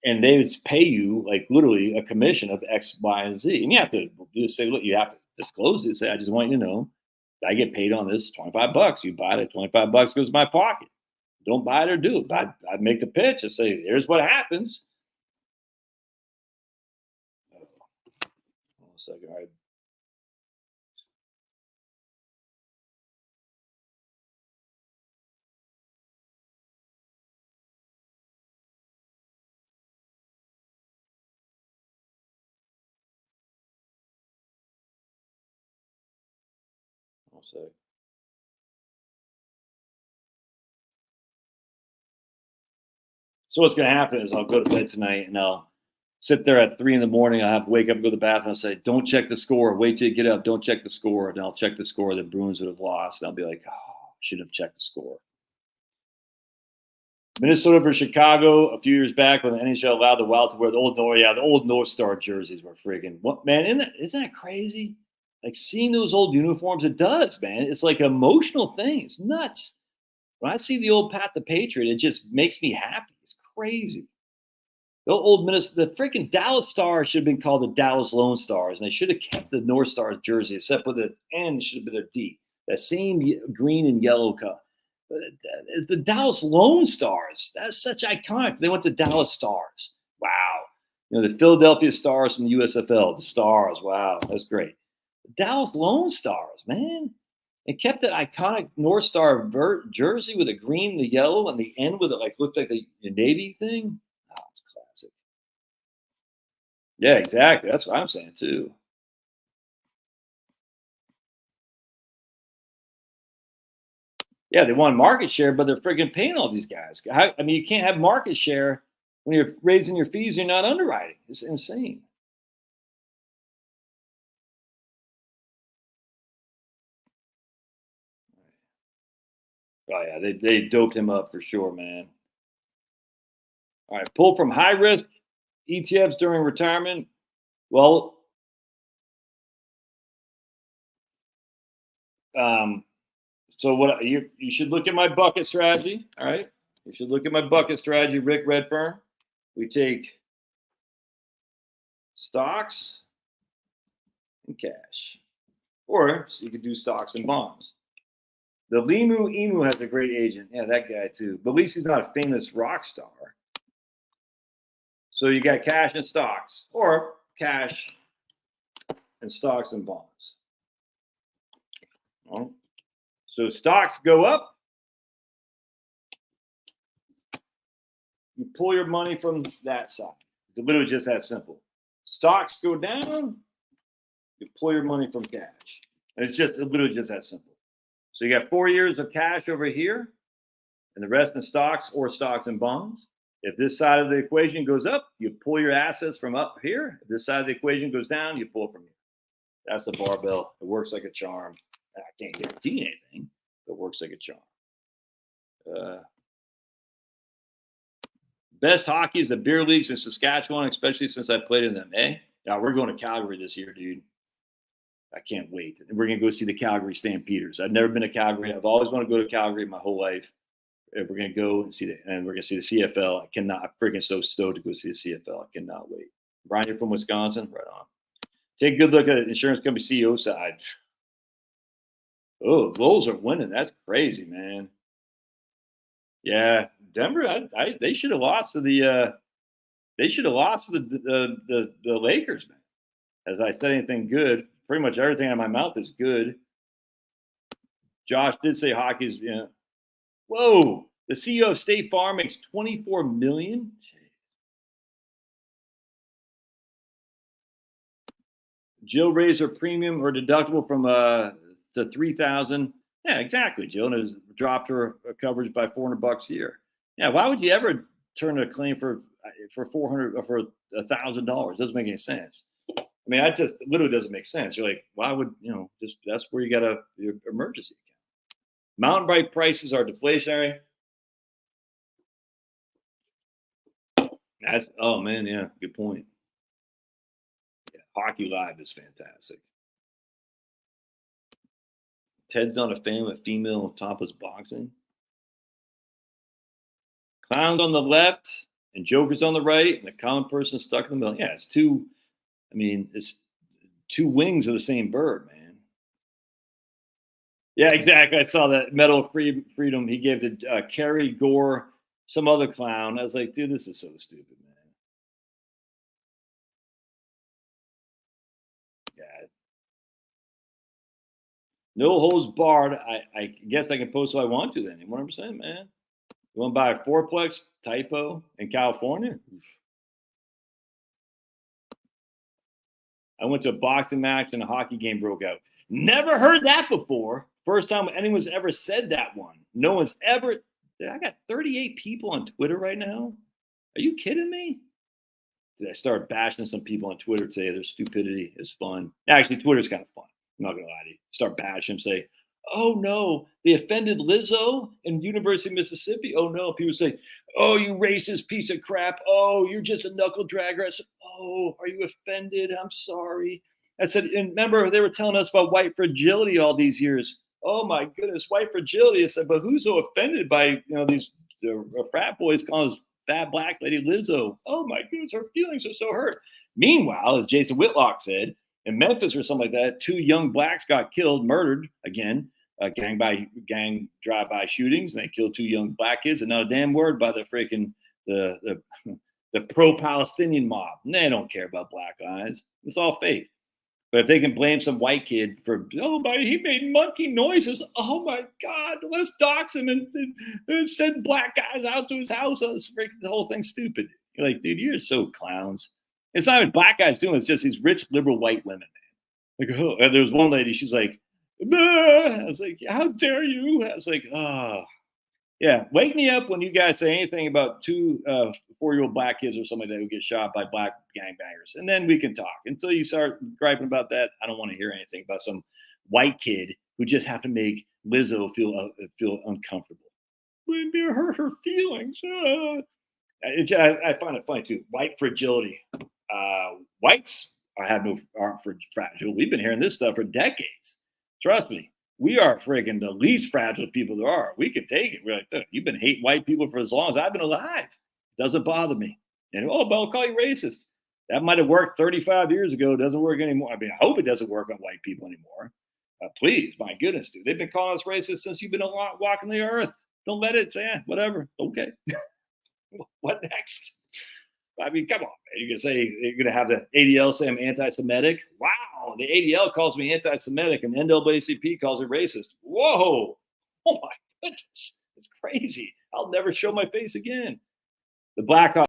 and they would pay you like literally a commission of X, Y, and Z. And you have to just say, look, you have to disclose it. Say, I just want you to know, I get paid on this $25. You buy it, $25 goes to my pocket. Don't buy it or do it. But I'd make the pitch and say, here's what happens. Hold on a second. All right. Hold on a second. So what's going to happen is I'll go to bed tonight and I'll sit there at 3 a.m. I'll have to wake up and go to the bathroom and say, don't check the score. Wait till you get up. Don't check the score. And I'll check the score. The Bruins would have lost. And I'll be like, oh, should have checked the score. Minnesota versus Chicago a few years back when the NHL allowed the Wild to wear the old North Star jerseys were friggin' what, man, isn't that crazy? Like seeing those old uniforms, it does, man. It's like an emotional thing. It's nuts. When I see the old Pat the Patriot, it just makes me happy. It's crazy. The old Minnesota, the freaking Dallas Stars should have been called the Dallas Lone Stars, and they should have kept the North Stars jersey, except with the N should have been a D. That same green and yellow color. The Dallas Lone Stars. That's such iconic. They went to Dallas Stars. Wow. The Philadelphia Stars from the USFL. The Stars. Wow, that's great. The Dallas Lone Stars, man. They kept that iconic North Star jersey with the green, the yellow, and the N with it looked like the Navy thing. Oh, it's classic. Yeah, exactly. That's what I'm saying too. Yeah, they want market share, but they're freaking paying all these guys. You can't have market share when you're raising your fees. You're not underwriting. It's insane. Oh yeah, they doped him up for sure, man. All right, pull from high risk ETFs during retirement. Well, So what you should look at my bucket strategy. All right, you should look at my bucket strategy, Rick Redfern. We take stocks and cash, or so you could do stocks and bonds. The Limu Emu has a great agent. Yeah, that guy too. But at least he's not a famous rock star. So you got cash and stocks, or cash and stocks and bonds. Well, so stocks go up. You pull your money from that side. It's literally just that simple. Stocks go down. You pull your money from cash. And it's literally just that simple. So you got 4 years of cash over here, and the rest in stocks or stocks and bonds. If this side of the equation goes up, you pull your assets from up here. If this side of the equation goes down, you pull from here. That's the barbell. It works like a charm. I can't guarantee anything, but it works like a charm. Best hockey is the beer leagues in Saskatchewan, especially since I played in them. Now we're going to Calgary this year, dude. I can't wait. We're going to go see the Calgary Stampeders. I've never been to Calgary. I've always wanted to go to Calgary my whole life. We're going to go and see we're going to see the CFL. I cannot. I'm freaking so stoked to go see the CFL. I cannot wait. Brian, you're from Wisconsin? Right on. Take a good look at insurance company CEO side. Oh, Wolves are winning. That's crazy, man. Yeah, Denver. They should have lost to the. They should have lost to the Lakers, man. As I said anything good, pretty much everything out of my mouth is good. Josh did say hockey's. Whoa! The CEO of State Farm makes $24 million. Jill raised her premium or deductible from to $3,000. Yeah, exactly. Jill has dropped her coverage by $400 a year. Yeah, why would you ever turn a claim for $400 for $1,000? Doesn't make any sense. I mean, that just literally doesn't make sense. You're like, why would just that's where you got your emergency account. Mountain bike prices are deflationary. Oh man, yeah, good point. Yeah, Hockey Live is fantastic. Ted's not a fan of female topless boxing. Clowns on the left and jokers on the right, and the common person stuck in the middle. Yeah, it's two wings of the same bird, man. Yeah, exactly. I saw that Medal of Freedom he gave to Kerry Gore, some other clown. I was like, dude, this is so stupid, man. Yeah. No holds barred. I guess I can post what I want to then. 100%, man. You want to buy a fourplex typo in California? I went to a boxing match and a hockey game broke out. Never heard that before. First time anyone's ever said that one. No one's ever. I got 38 people on Twitter right now. Are you kidding me? Did I start bashing some people on Twitter today? Their stupidity is fun. Actually, Twitter's kind of fun. I'm not gonna lie to you. Start bashing them, say, "Oh no, they offended Lizzo in University of Mississippi." Oh no, people say, "Oh, you racist piece of crap." Oh, you're just a knuckle dragger. I said, "Oh, are you offended? I'm sorry." I said, and remember, they were telling us about white fragility all these years. Oh my goodness, white fragility. I said, but who's so offended by these frat boys calling us fat black lady Lizzo? Oh my goodness, her feelings are so hurt. Meanwhile, as Jason Whitlock said, in Memphis or something like that, 2 young blacks got killed, murdered again, gang drive-by shootings, and they killed 2 young black kids, and not a damn word by the freaking the pro-Palestinian mob. And they don't care about black lives. It's all fake. But if they can blame some white kid for, he made monkey noises. Oh my God, let's dox him and send black guys out to his house. The whole thing's stupid. You're like, dude, you're so clowns. It's not even black guys doing it. It's just these rich liberal white women, man. Like, and there was one lady, she's like, bah! I was like, how dare you? I was like, oh. Yeah, wake me up when you guys say anything about 2 4-year-old black kids or somebody that who get shot by black gangbangers, and then we can talk. Until you start griping about that, I don't want to hear anything about some white kid who just happened to make Lizzo feel uncomfortable. When they hurt her feelings. I find it funny too. White fragility. Whites aren't fragile. We've been hearing this stuff for decades. Trust me. we are friggin' the least fragile people there are. We could take it. We're like, "Look, you've been hating white people for as long as I've been alive. Doesn't bother me." And oh, but I'll call you racist. That might have worked 35 years ago. Doesn't work anymore. I mean, I hope it doesn't work on white people anymore. Please, my goodness, dude. They've been calling us racist since you've been walking the earth. Don't let it say, whatever. Okay. What next? I mean, come on, man. You're gonna say you're gonna have the ADL say I'm anti-Semitic? Wow, the ADL calls me anti-Semitic, and the NAACP calls it racist. Whoa! Oh my goodness, it's crazy. I'll never show my face again. The Black Hawk.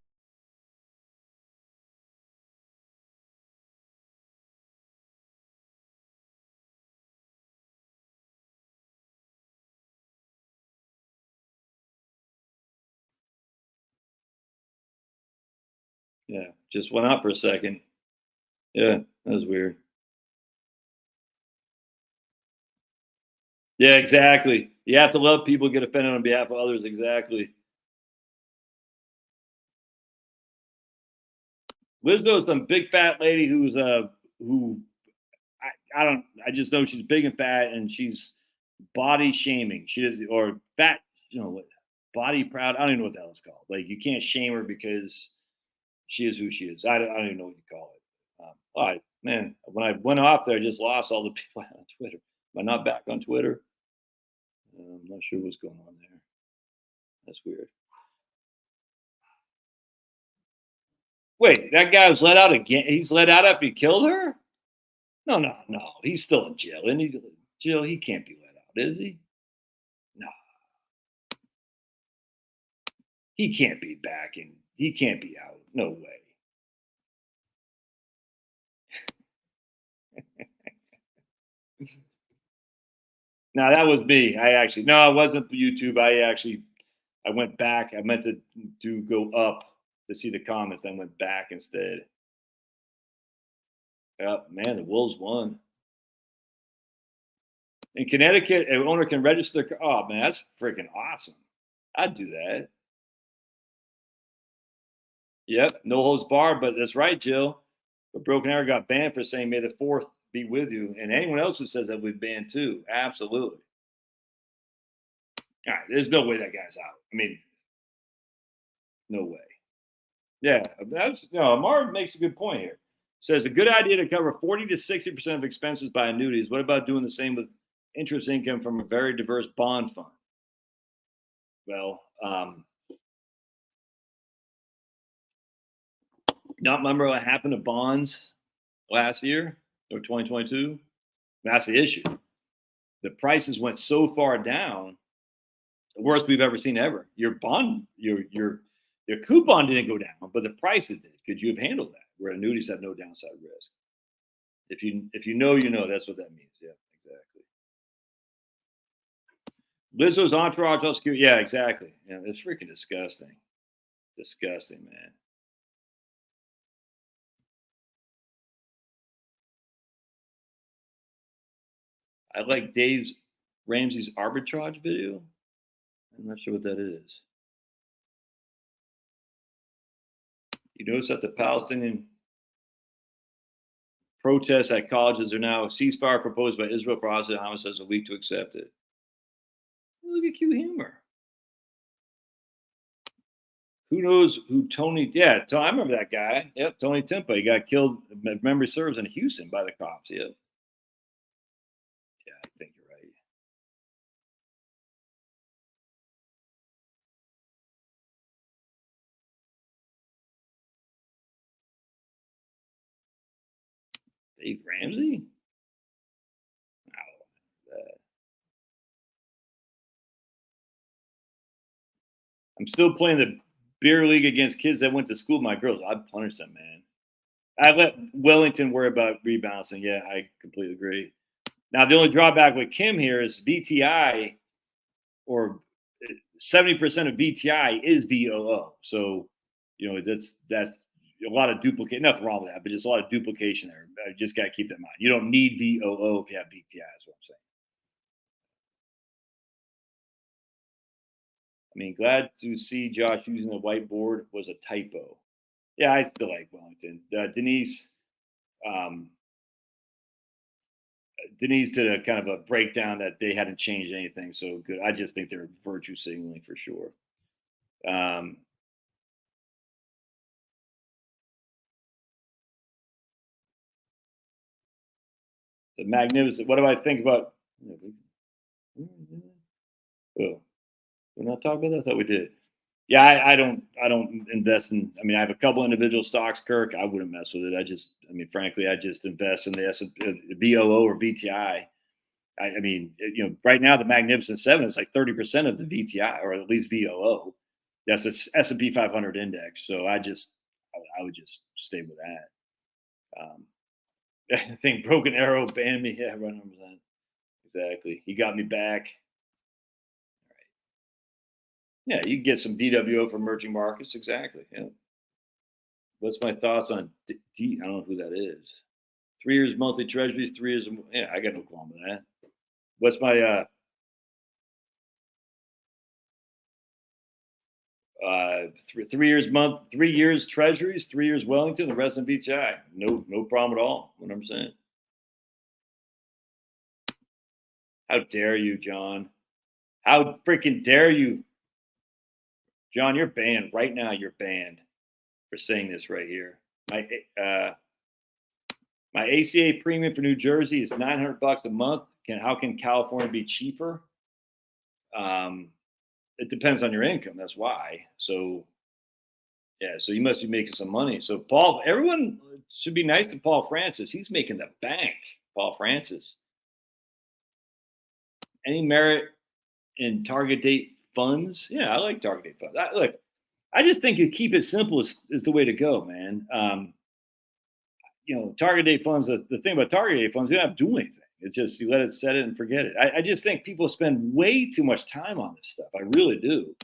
Yeah, just went out for a second. Yeah, that was weird. Yeah, exactly. You have to love people get offended on behalf of others. Exactly. Lizzo's some big fat lady who I don't I just know she's big and fat and she's body shaming. She is or fat, what body proud. I don't even know what the hell it's called. Like you can't shame her because she is who she is. I don't even know what you call it. All right, man. When I went off there, I just lost all the people on Twitter. Am I not back on Twitter? I'm not sure what's going on there. That's weird. Wait, that guy was let out again. He's let out after he killed her? No, no, no. He's still in jail. And jail, he can't be let out, is he? No, he can't be back and he can't be out. No way. No, that was me. No, it wasn't YouTube. I went back. I meant to go up to see the comments. I went back instead. Yep, man, the Wolves won. In Connecticut, an owner can register. Oh man, that's freaking awesome. I'd do that. Yep, no holds barred. But that's right, Jill. But Broken Arrow got banned for saying "May the Fourth be with you," and anyone else who says that would banned too. Absolutely. All right, there's no way that guy's out. I mean, no way. Yeah, that's Amar makes a good point here. Says a good idea to cover 40 to 60% of expenses by annuities. What about doing the same with interest income from a very diverse bond fund? Well, not remember what happened to bonds last year or 2022. That's the issue. The prices went so far down, the worst we've ever seen ever. Your bond, your coupon didn't go down, but the prices did. Could you have handled that? Where annuities have no downside risk. If you know, you know. That's what that means. Yeah, exactly. Lizzo's entourage, yeah, exactly. Yeah, it's freaking disgusting. Disgusting, man. I like Dave's Ramsey's arbitrage video. I'm not sure what that is. You notice that the Palestinian protests at colleges are now ceasefire proposed by Israel for Hamas has a week to accept it. Look at Q humor. Who knows who Tony? Yeah, I remember that guy. Yep, Tony Timpa. He got killed. Memory serves in Houston by the cops. Yep. Yeah, I think you're right. Dave Ramsey? I'm still playing the beer league against kids that went to school with my girls. I'd punish them, man. I let Wellington worry about rebalancing. Yeah, I completely agree. Now, the only drawback with Kim here is VTI or 70% of VTI is VOO. So, that's a lot of duplicate. Nothing wrong with that, but just a lot of duplication there. I just got to keep that in mind. You don't need VOO if you have VTI. Is what I'm saying. I mean, glad to see Josh using the whiteboard was a typo. Yeah, I still like Wellington. Denise, Denise did a kind of a breakdown that they hadn't changed anything. So good. I just think they're virtue signaling for sure. Um, the magnificent. What do I think about? Oh, we're not talking about that. I thought we did. Yeah, I don't invest in. I mean, I have a couple individual stocks, Kirk. I wouldn't mess with it. I mean, frankly, I just invest in the VOO or VTI. I mean, right now the Magnificent Seven is like 30% of the VTI, or at least VOO. That's a S&P 500 index. So I would just stay with that. I think Broken Arrow banned me. Yeah, right, exactly. He got me back. Yeah, you can get some DWO from emerging markets. Exactly. Yeah. What's my thoughts on D? I don't know who that is. 3 years monthly treasuries, 3 years. Yeah, I got no qualm with that. What's my 3 years 3 years treasuries, 3 years Wellington, the rest in BTI? No problem at all. What I'm saying. How dare you, John? How freaking dare you, John? You're banned right now. You're banned for saying this right here. My ACA premium for New Jersey is $900 a month. How can California be cheaper? It depends on your income. That's why. So, yeah. So you must be making some money. So Paul, everyone should be nice to Paul Francis. He's making the bank. Paul Francis. Any merit in target date funds? Yeah, I like target date funds. Look, I just think you keep it simple is the way to go, man. Target date funds. The thing about target date funds, you don't have to do anything. It's just you let it set it and forget it. I just think people spend way too much time on this stuff. I really do.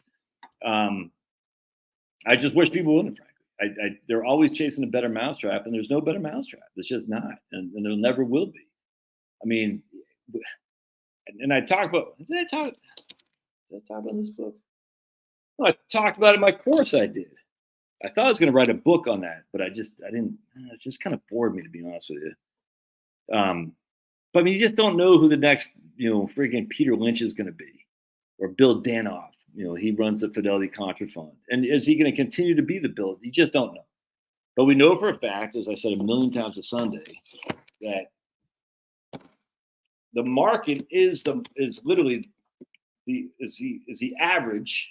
I just wish people wouldn't, frankly. They're always chasing a better mousetrap, and there's no better mousetrap. It's just not, and there never will be. I mean, and I talk about. Did I talk about this book? No, I talked about it in my course. I did. I thought I was going to write a book on that, but I didn't. It just kind of bored me, to be honest with you. But I mean, you just don't know who the next, freaking Peter Lynch is going to be, or Bill Danoff. He runs the Fidelity Contra Fund, and is he going to continue to be the Bill? You just don't know. But we know for a fact, as I said a million times a Sunday, that the market is literally the average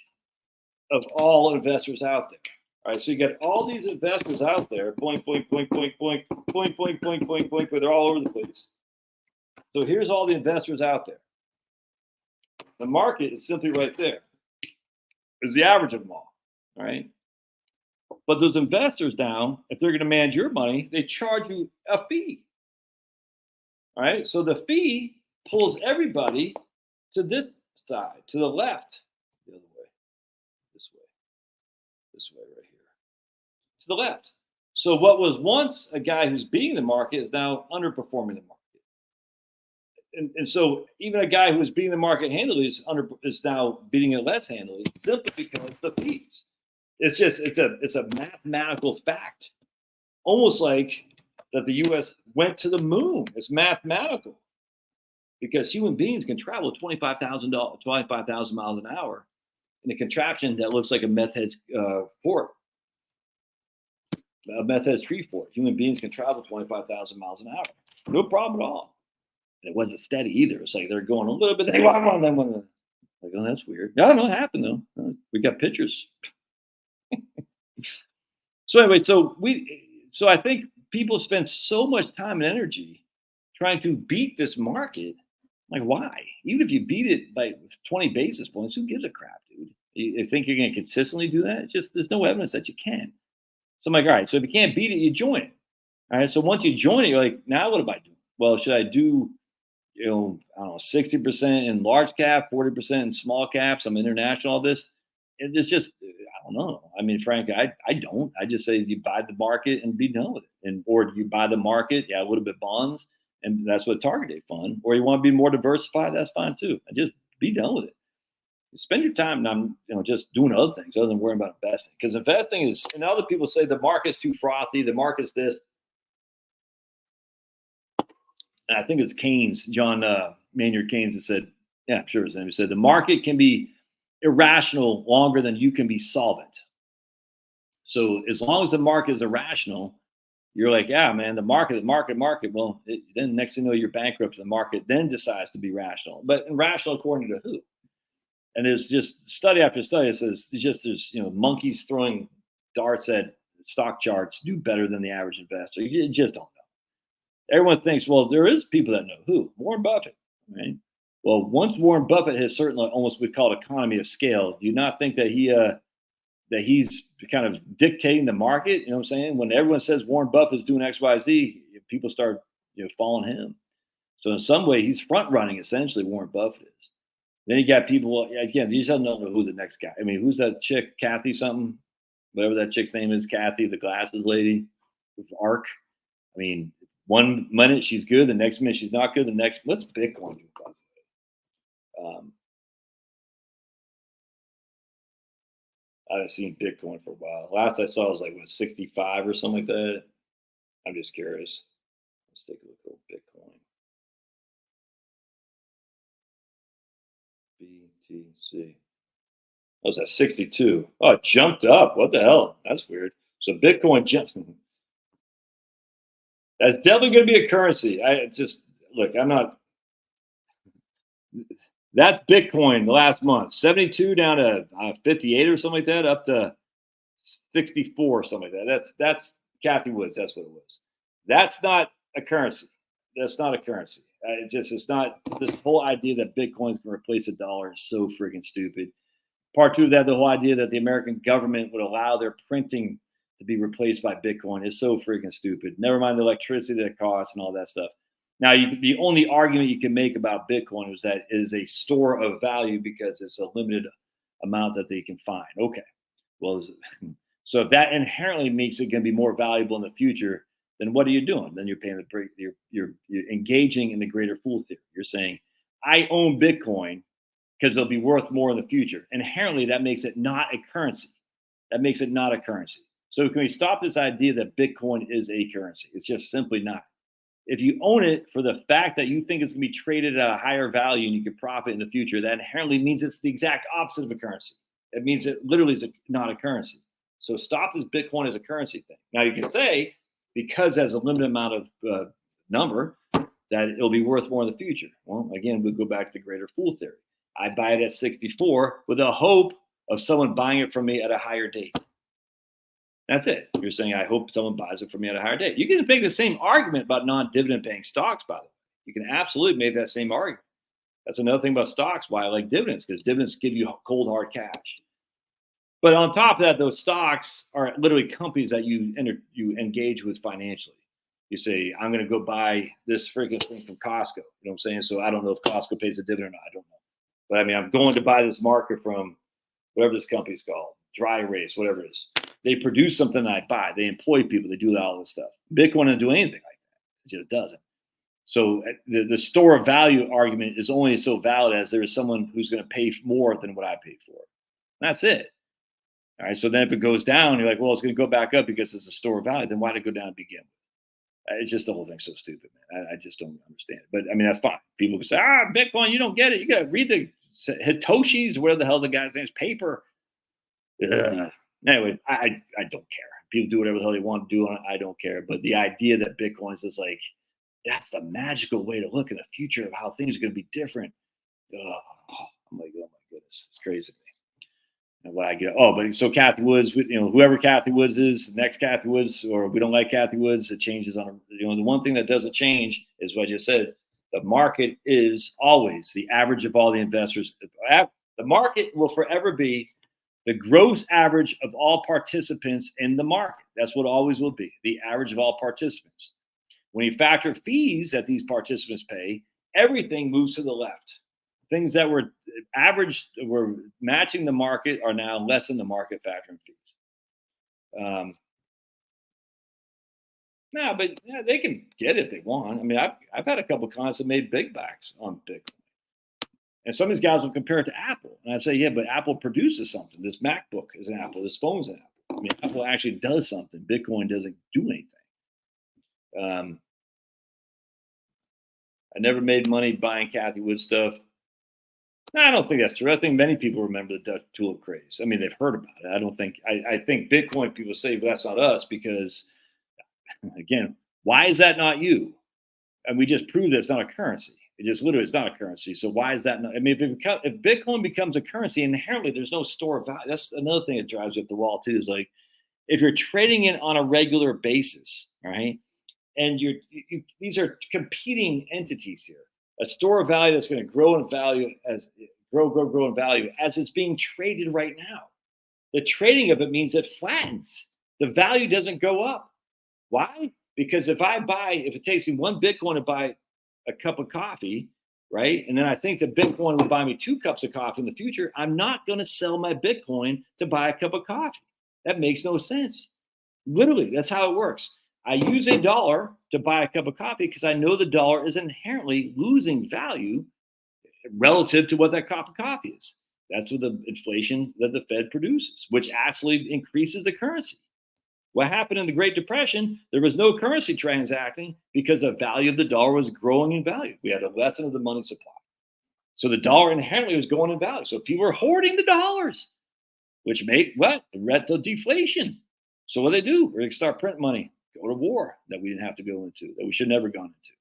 of all investors out there. All right, so you got all these investors out there, point, point, point, point, point, point, point, point, point, point, where they're all over the place. So here's all the investors out there. The market is simply right there. Is the average of them all. All right. But those investors now, if they're going to manage your money, they charge you a fee. All right. So the fee pulls everybody to this side, to the left, the other way, this way right here, to the left. So what was once a guy who's beating the market is now underperforming the market. And so even a guy who was beating the market handily is now beating it less handily simply because the fees. It's a mathematical fact, almost like that the U.S. went to the moon. It's mathematical because human beings can travel 25,000 miles an hour in a contraption that looks like a meth head's fort, a meth head's tree fort. Human beings can travel 25,000 miles an hour, no problem at all. And it wasn't steady either. It's like they're going a little bit. Like, oh, that's weird. No, it happened though. We got pictures. So anyway, so I think people spend so much time and energy trying to beat this market. Like, why? Even if you beat it by 20 basis points, who gives a crap, dude? You think you're going to consistently do that? There's no evidence that you can. So I'm like, all right. So if you can't beat it, you join it. All right. So once you join it, you're like, now what do I do? Well, should I do? I don't know, 60% in large cap, 40% in small caps. I'm international, all this. It's just, I don't know. I mean, frankly, I don't. I just say you buy the market and be done with it. Or you buy the market, a little bit bonds, and that's what target date fund. Or you want to be more diversified, that's fine too. And just be done with it. Spend your time not, just doing other things other than worrying about investing. Because investing is, and other people say the market's too frothy, the market's this. I think it's Keynes, John Maynard Keynes, that said, yeah, I'm sure his name. He said, the market can be irrational longer than you can be solvent. So as long as the market is irrational, you're like, yeah, man, the market. Well, then next thing you know, you're bankrupt. The market then decides to be rational, but irrational according to who? And there's just study after study that says there's monkeys throwing darts at stock charts do better than the average investor. You just don't know. Everyone thinks, well, there is people that know who Warren Buffett, right? Well, once Warren Buffett has certainly almost we call it economy of scale, do you not think that he's kind of dictating the market? You know what I'm saying? When everyone says Warren Buffett is doing X, Y, Z, people start following him. So in some way, he's front running essentially. Warren Buffett is. Then you got people again. You just don't know who the next guy. I mean, who's that chick? Kathy something, whatever that chick's name is. Kathy, the glasses lady, with ARK. I mean, one minute she's good, the next minute she's not good. The next, what's Bitcoin do? By the way, I haven't seen Bitcoin for a while. Last I saw was like 65 or something like that. I'm just curious. Let's take a look at Bitcoin. BTC. Oh, it's at 62. Oh, it jumped up. What the hell? That's weird. So Bitcoin jumped. That's definitely going to be a currency. I just look. I'm not. That's Bitcoin the last month. 72 down to 58 or something like that, up to 64 or something like that. That's Kathy Woods. That's what it was. That's not a currency. That's not a currency. It's not. This whole idea that Bitcoin is going to replace a dollar is so freaking stupid. Part two of that, the whole idea that the American government would allow their printing to be replaced by Bitcoin is so freaking stupid. Never mind the electricity that costs and all that stuff. Now, the only argument you can make about Bitcoin is that it is a store of value because it's a limited amount that they can find. Okay, well, so if that inherently makes it going to be more valuable in the future, then what are you doing? Then you're paying you're engaging in the greater fool theory. You're saying, I own Bitcoin because it'll be worth more in the future. Inherently, that makes it not a currency. That makes it not a currency. So can we stop this idea that Bitcoin is a currency? It's just simply not. If you own it for the fact that you think it's going to be traded at a higher value and you can profit in the future, that inherently means it's the exact opposite of a currency. It means it literally is not a currency. So stop this Bitcoin as a currency thing. Now you can say, because there's a limited amount of number, that it'll be worth more in the future. Well, again, we'll go back to the greater fool theory. I buy it at 64 with a hope of someone buying it from me at a higher date. That's it. You're saying, I hope someone buys it from me at a higher date. You can make the same argument about non-dividend paying stocks, by the way. You can absolutely make that same argument. That's another thing about stocks, why I like dividends, because dividends give you cold, hard cash. But on top of that, those stocks are literally companies that you engage with financially. You say, I'm going to go buy this freaking thing from Costco. You know what I'm saying? So I don't know if Costco pays a dividend or not. I don't know. But I mean, I'm going to buy this marker from whatever this company's called, Dry Erase, whatever it is. They produce something that I buy. They employ people. They do all this stuff. Bitcoin doesn't do anything like that. It just doesn't. So the store of value argument is only so valid as there is someone who's going to pay more than what I paid for it. That's it. All right. So then if it goes down, you're like, well, it's going to go back up because it's a store of value. Then why did it go down to begin with? It's just the whole thing's so stupid, man. I just don't understand it. But I mean, that's fine. People can say, Bitcoin, you don't get it. You got to read the Hitoshis, whatever the hell the guy's name is, paper. Anyway, I don't care. People do whatever the hell they want to do on it. I don't care. But the idea that Bitcoin is just like, that's the magical way to look at the future of how things are going to be different. I'm like, oh my goodness, it's crazy. And what I get, but so Kathy Woods, whoever Kathy Woods is, the next Kathy Woods, or we don't like Kathy Woods, it changes on. The one thing that doesn't change is what I just said. The market is always the average of all the investors. The market will forever be the gross average of all participants in the market. That's what it always will be, the average of all participants. When you factor fees that these participants pay, everything moves to the left. Things that were average, were matching the market, are now less than the market factoring fees. But they can get it if they want. I mean, I've had a couple of clients that made big backs on Bitcoin. And some of these guys will compare it to Apple. And I'd say, yeah, but Apple produces something. This MacBook is an Apple. This phone's an Apple. I mean, Apple actually does something. Bitcoin doesn't do anything. I never made money buying Kathy Wood stuff. No, I don't think that's true. I think many people remember the Dutch tulip craze. I mean, they've heard about it. I don't think. I think Bitcoin people say, "But that's not us," because again, why is that not you? And we just proved that it's not a currency. It just literally is not a currency. So why is that not? I mean, if Bitcoin becomes a currency, inherently there's no store of value. That's another thing that drives you up the wall too. Is like if you're trading it on a regular basis, right? And these are competing entities here. A store of value that's going to grow in value as grow in value as it's being traded right now. The trading of it means it flattens. The value doesn't go up. Why? Because if it takes me one Bitcoin to buy a cup of coffee, right? And then I think that Bitcoin will buy me 2 cups of coffee in the future, I'm not going to sell my Bitcoin to buy a cup of coffee. That makes no sense. Literally, that's how it works. I use $1 to buy a cup of coffee because I know the dollar is inherently losing value relative to what that cup of coffee is. That's what the inflation that the Fed produces, which actually increases the currency. What happened in the Great Depression, there was no currency transacting because the value of the dollar was growing in value. We had a lesson of the money supply. So the dollar inherently was going in value. So people were hoarding the dollars, which made what? It led to deflation. So what they do? We're going to start printing money, go to war that we didn't have to go into, that we should never gone into.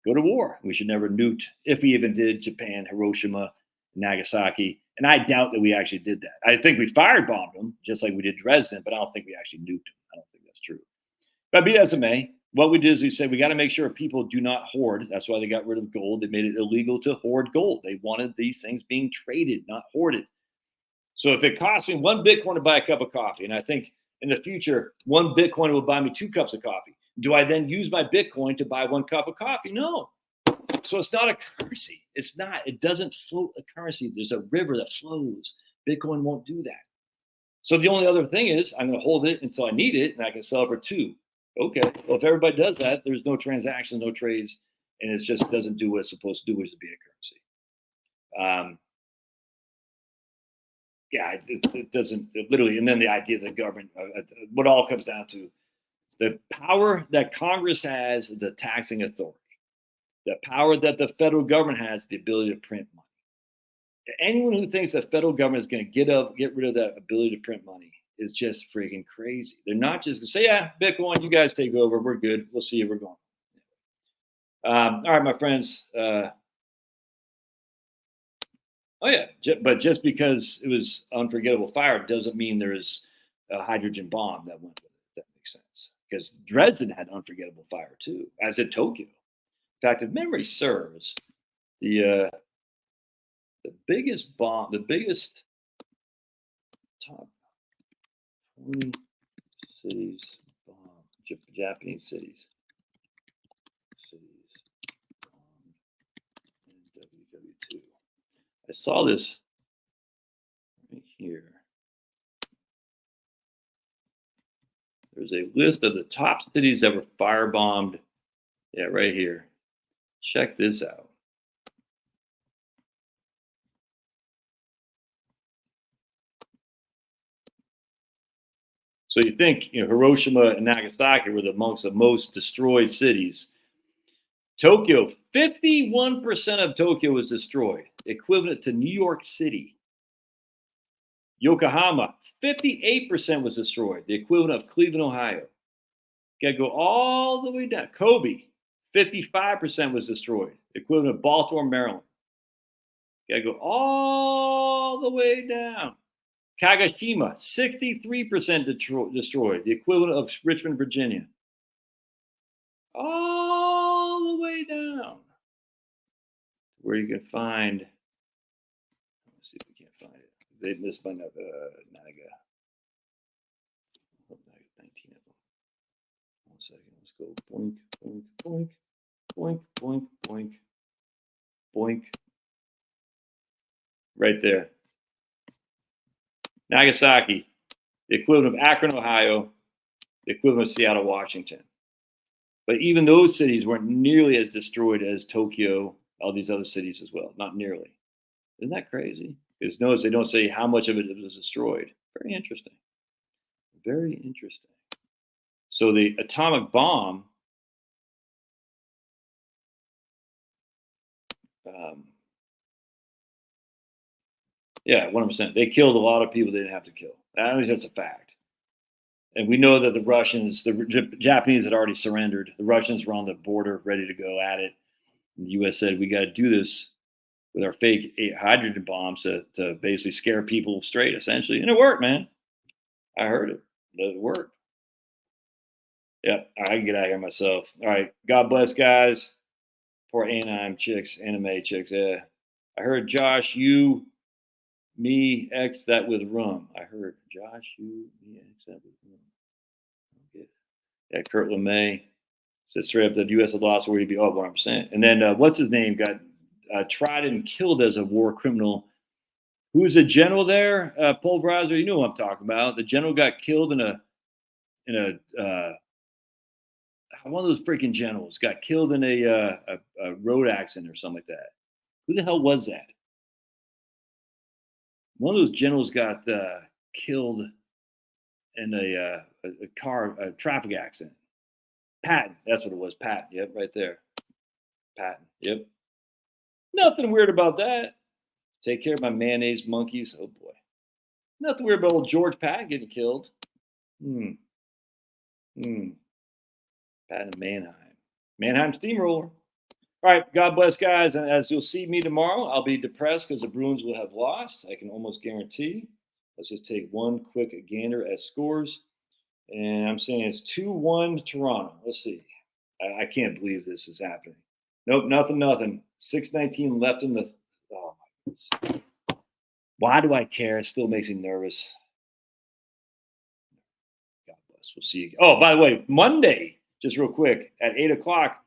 Go to war. We should never nuked, if we even did Japan, Hiroshima, Nagasaki. And I doubt that we actually did that. I think we firebombed them, just like we did Dresden, but I don't think we actually nuked them. I don't think that's true. But be that as it may, what we did is we said we got to make sure people do not hoard. That's why they got rid of gold. They made it illegal to hoard gold. They wanted these things being traded, not hoarded. So if it costs me 1 Bitcoin to buy a cup of coffee, and I think in the future, 1 Bitcoin will buy me 2 cups of coffee, do I then use my Bitcoin to buy 1 cup of coffee? No. So it's not a currency. It's not. It doesn't float a currency. There's a river that flows. Bitcoin won't do that. So the only other thing is I'm going to hold it until I need it, and I can sell it for 2. Okay. Well, if everybody does that, there's no transactions, no trades, and it just doesn't do what it's supposed to do, which is to be a currency. Yeah, it doesn't literally. And then the idea of the government, what all comes down to the power that Congress has, the taxing authority, the power that the federal government has, the ability to print money. Anyone who thinks the federal government is going to get rid of that ability to print money is just freaking crazy. They're not just going to say, yeah, Bitcoin, you guys take over. We're good. We'll see you. We're going. All right, my friends. Oh yeah, but just because it was unforgettable fire doesn't mean there's a hydrogen bomb that went with it. If that makes sense. Because Dresden had unforgettable fire too, as did Tokyo. In fact, if memory serves, the biggest bomb, the biggest top 20 cities bomb, Japanese cities bombed in WW2. I saw this right here. There's a list of the top cities that were firebombed. Yeah, right here. Check this out. So you think Hiroshima and Nagasaki were amongst the most destroyed cities. Tokyo, 51% of Tokyo was destroyed, equivalent to New York City. Yokohama, 58% was destroyed, the equivalent of Cleveland, Ohio. Got to go all the way down. Kobe, 55% was destroyed, equivalent of Baltimore, Maryland. Got to go all the way down. Kagoshima, 63% destroyed, the equivalent of Richmond, Virginia. All the way down where you can find. Let's see if we can't find it. They missed by Naga. 19 of them. 1 second. Let's go boink, boink, boink, boink, boink, boink, boink. Right there. Nagasaki, the equivalent of Akron, Ohio, the equivalent of Seattle, Washington. But even those cities weren't nearly as destroyed as Tokyo, all these other cities as well. Not nearly. Isn't that crazy? Because notice they don't say how much of it was destroyed. Very interesting. Very interesting. So the atomic bomb Um, yeah, 100%. They killed a lot of people they didn't have to kill. I mean, that's a fact. And we know that the Russians, the Japanese had already surrendered. The Russians were on the border, ready to go at it. And the U.S. said, we got to do this with our fake hydrogen bombs to basically scare people straight, essentially. And it worked, man. I heard it. It worked. Yeah, I can get out of here myself. All right. God bless, guys. Poor Anaheim chicks, anime chicks. Yeah. I heard Josh, you, me, X that with rum. I heard Josh, you, me, X that with rum. Okay. Yeah, Kurt LeMay said straight up that U.S. had lost where he'd be up 100%. And then what's his name got tried and killed as a war criminal. Who was a general there? Pulverizer. You know what I'm talking about. The general got killed in a one of those freaking generals got killed in a road accident or something like that. Who the hell was that? One of those generals got killed in a traffic accident. Patton, that's what it was. Patton, yep, right there. Patton, yep. Nothing weird about that. Take care of my mayonnaise monkeys. Oh boy, nothing weird about old George Patton getting killed. Hmm. Hmm. Patton Mannheim Steamroller. All right, God bless, guys. And as you'll see me tomorrow, I'll be depressed because the Bruins will have lost. I can almost guarantee. Let's just take one quick gander at scores. And I'm saying it's 2-1 Toronto. Let's see. I can't believe this is happening. Nope, nothing. 6:19 left in the. Oh, my goodness. Why do I care? It still makes me nervous. God bless. We'll see you. Oh, by the way, Monday, just real quick, at 8 o'clock,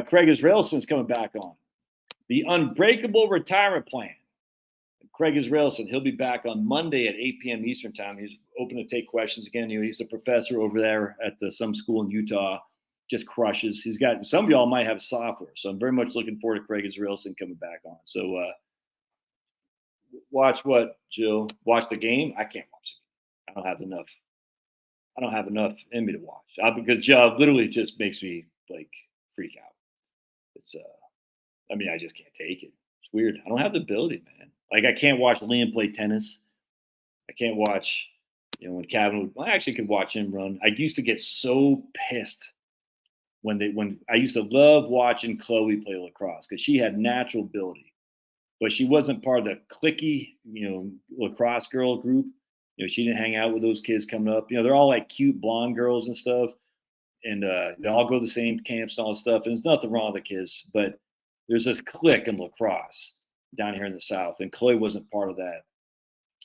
Craig Israelson's coming back on. The Unbreakable Retirement Plan. Craig Israelson, he'll be back on Monday at 8 p.m. Eastern Time. He's open to take questions again. You know, he's a professor over there at some school in Utah. Just crushes. He's got some of y'all might have software, so I'm very much looking forward to Craig Israelson coming back on. So watch what, Jill? Watch the game? I can't watch it. I don't have enough. I don't have enough in me to watch because Jill literally just makes me like freak out. It's I mean, I just can't take it. It's weird. I don't have the ability, man. Like I can't watch Liam play tennis. I can't watch, when Kevin would. Well, I actually could watch him run. I used to get so pissed when I used to love watching Chloe play lacrosse because she had natural ability, but she wasn't part of the cliquey, lacrosse girl group. She didn't hang out with those kids coming up. They're all like cute blonde girls and stuff, and they all go to the same camps and all this stuff. And there's nothing wrong with the kids, but there's this clique in lacrosse down here in the South, and Chloe wasn't part of that,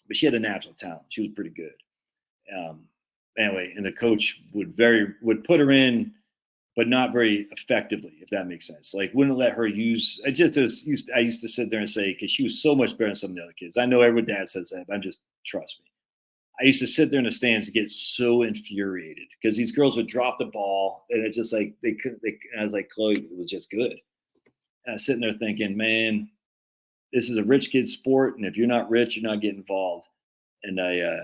but she had a natural talent. She was pretty good. Anyway, and the coach would put her in, but not very effectively, if that makes sense. Like, wouldn't let her use. I used to sit there and say, because she was so much better than some of the other kids. I know every dad says that, but trust me. I used to sit there in the stands and get so infuriated because these girls would drop the ball, and it's just like they couldn't. I was like, Chloe was just good. And I was sitting there thinking, man, this is a rich kid sport, and if you're not rich, you're not getting involved, and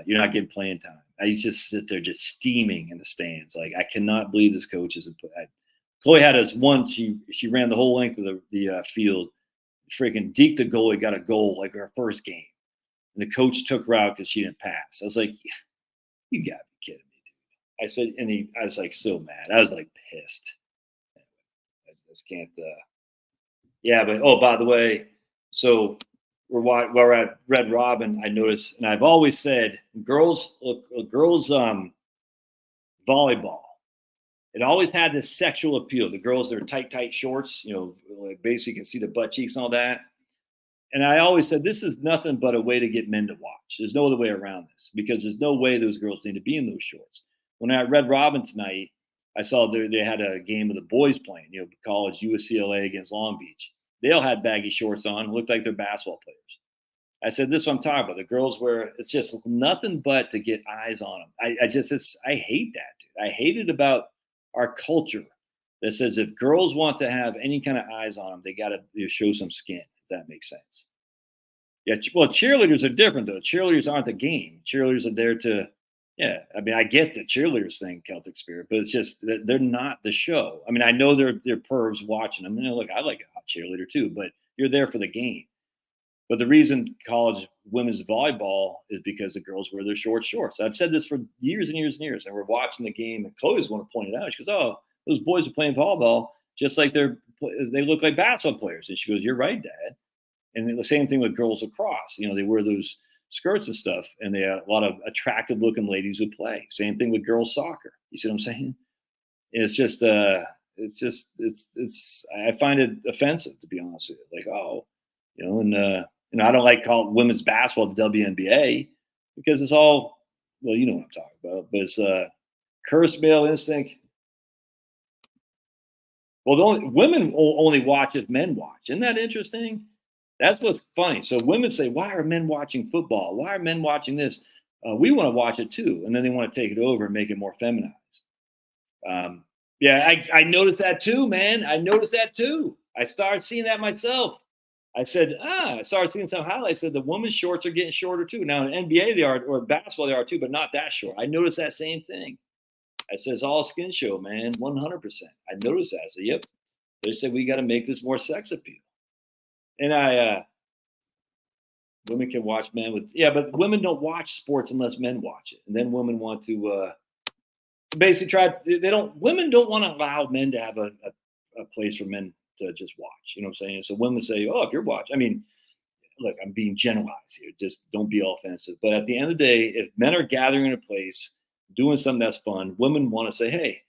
you're not getting playing time. I used to just sit there just steaming in the stands. Like, I cannot believe this coach isn't. Chloe had us one. She ran the whole length of the field. Freaking Deke, the goalie, got a goal like her first game, and the coach took her out because she didn't pass. I was like, you got to be kidding me, dude. I said, and I was like so mad. I was like pissed. I just can't. Yeah, but by the way, so we're at Red Robin. I noticed, and I've always said, girls volleyball. It always had this sexual appeal. The girls, their tight shorts, like basically you can see the butt cheeks and all that. And I always said, this is nothing but a way to get men to watch. There's no other way around this because there's no way those girls need to be in those shorts. When I read Robin tonight, I saw they had a game of the boys playing, college UCLA against Long Beach. They all had baggy shorts on, looked like they're basketball players. I said, this is what I'm talking about. The girls it's just nothing but to get eyes on them. I hate that, dude. I hate it about our culture that says if girls want to have any kind of eyes on them, they got to show some skin, if that makes sense. Yeah, well, cheerleaders are different, though. Cheerleaders aren't the game. Cheerleaders are there to, yeah. I mean, I get the cheerleaders thing, Celtic Spirit, but it's just they're not the show. I mean, I know they're pervs watching them. Look, I like a hot cheerleader too, but You're there for the game. But the reason college women's volleyball is because the girls wear their short shorts. I've said this for years and years and years, and we're watching the game, and Chloe's want to point it out. She goes, "Oh, those boys are playing volleyball just like they look like basketball players." And she goes, "You're right, Dad." And the same thing with girls lacrosse. They wear those skirts and stuff, and they have a lot of attractive looking ladies who play. Same thing with girls soccer. You see what I'm saying? It's just I find it offensive, to be honest with you. Like, oh, and I don't like calling women's basketball the WNBA because it's all, well, you know what I'm talking about, but it's cursed male instinct. Well, women only watch if men watch. Isn't that interesting? That's what's funny. So women say, "Why are men watching football? Why are men watching this?" We want to watch it too, and then they want to take it over and make it more feminized. Yeah, I noticed that too, man. I noticed that too. I started seeing that myself. I said, I started seeing some highlights. Said the women's shorts are getting shorter too. Now in NBA they are, or basketball they are too, but not that short. I noticed that same thing. I said it's all skin show, man, 100%. I noticed that. I said, yep. They said we got to make this more sex appeal. And women can watch men with, yeah, but women don't watch sports unless men watch it, and then women want to basically try. Women don't want to allow men to have a place for men to just watch. You know what I'm saying? So women say, "Oh, if you're watching," I mean, look, I'm being generalized here. Just don't be offensive. But at the end of the day, if men are gathering in a place, doing something that's fun, women want to say, "Hey,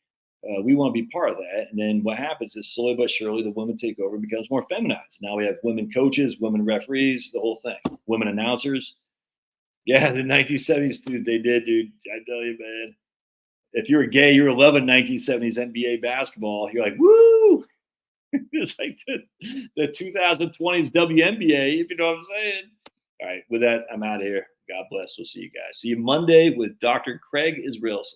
we want to be part of that." And then what happens is slowly but surely the women take over and becomes more feminized. Now we have women coaches, women referees, the whole thing, women announcers. Yeah, the 1970s, dude, they did, dude. I tell you, man. If you're gay, you're loving 1970s NBA basketball. You're like, woo! It's like the 2020s WNBA, if you know what I'm saying. All right, with that, I'm out of here. God bless. We'll see you guys. See you Monday with Dr. Craig Israelson.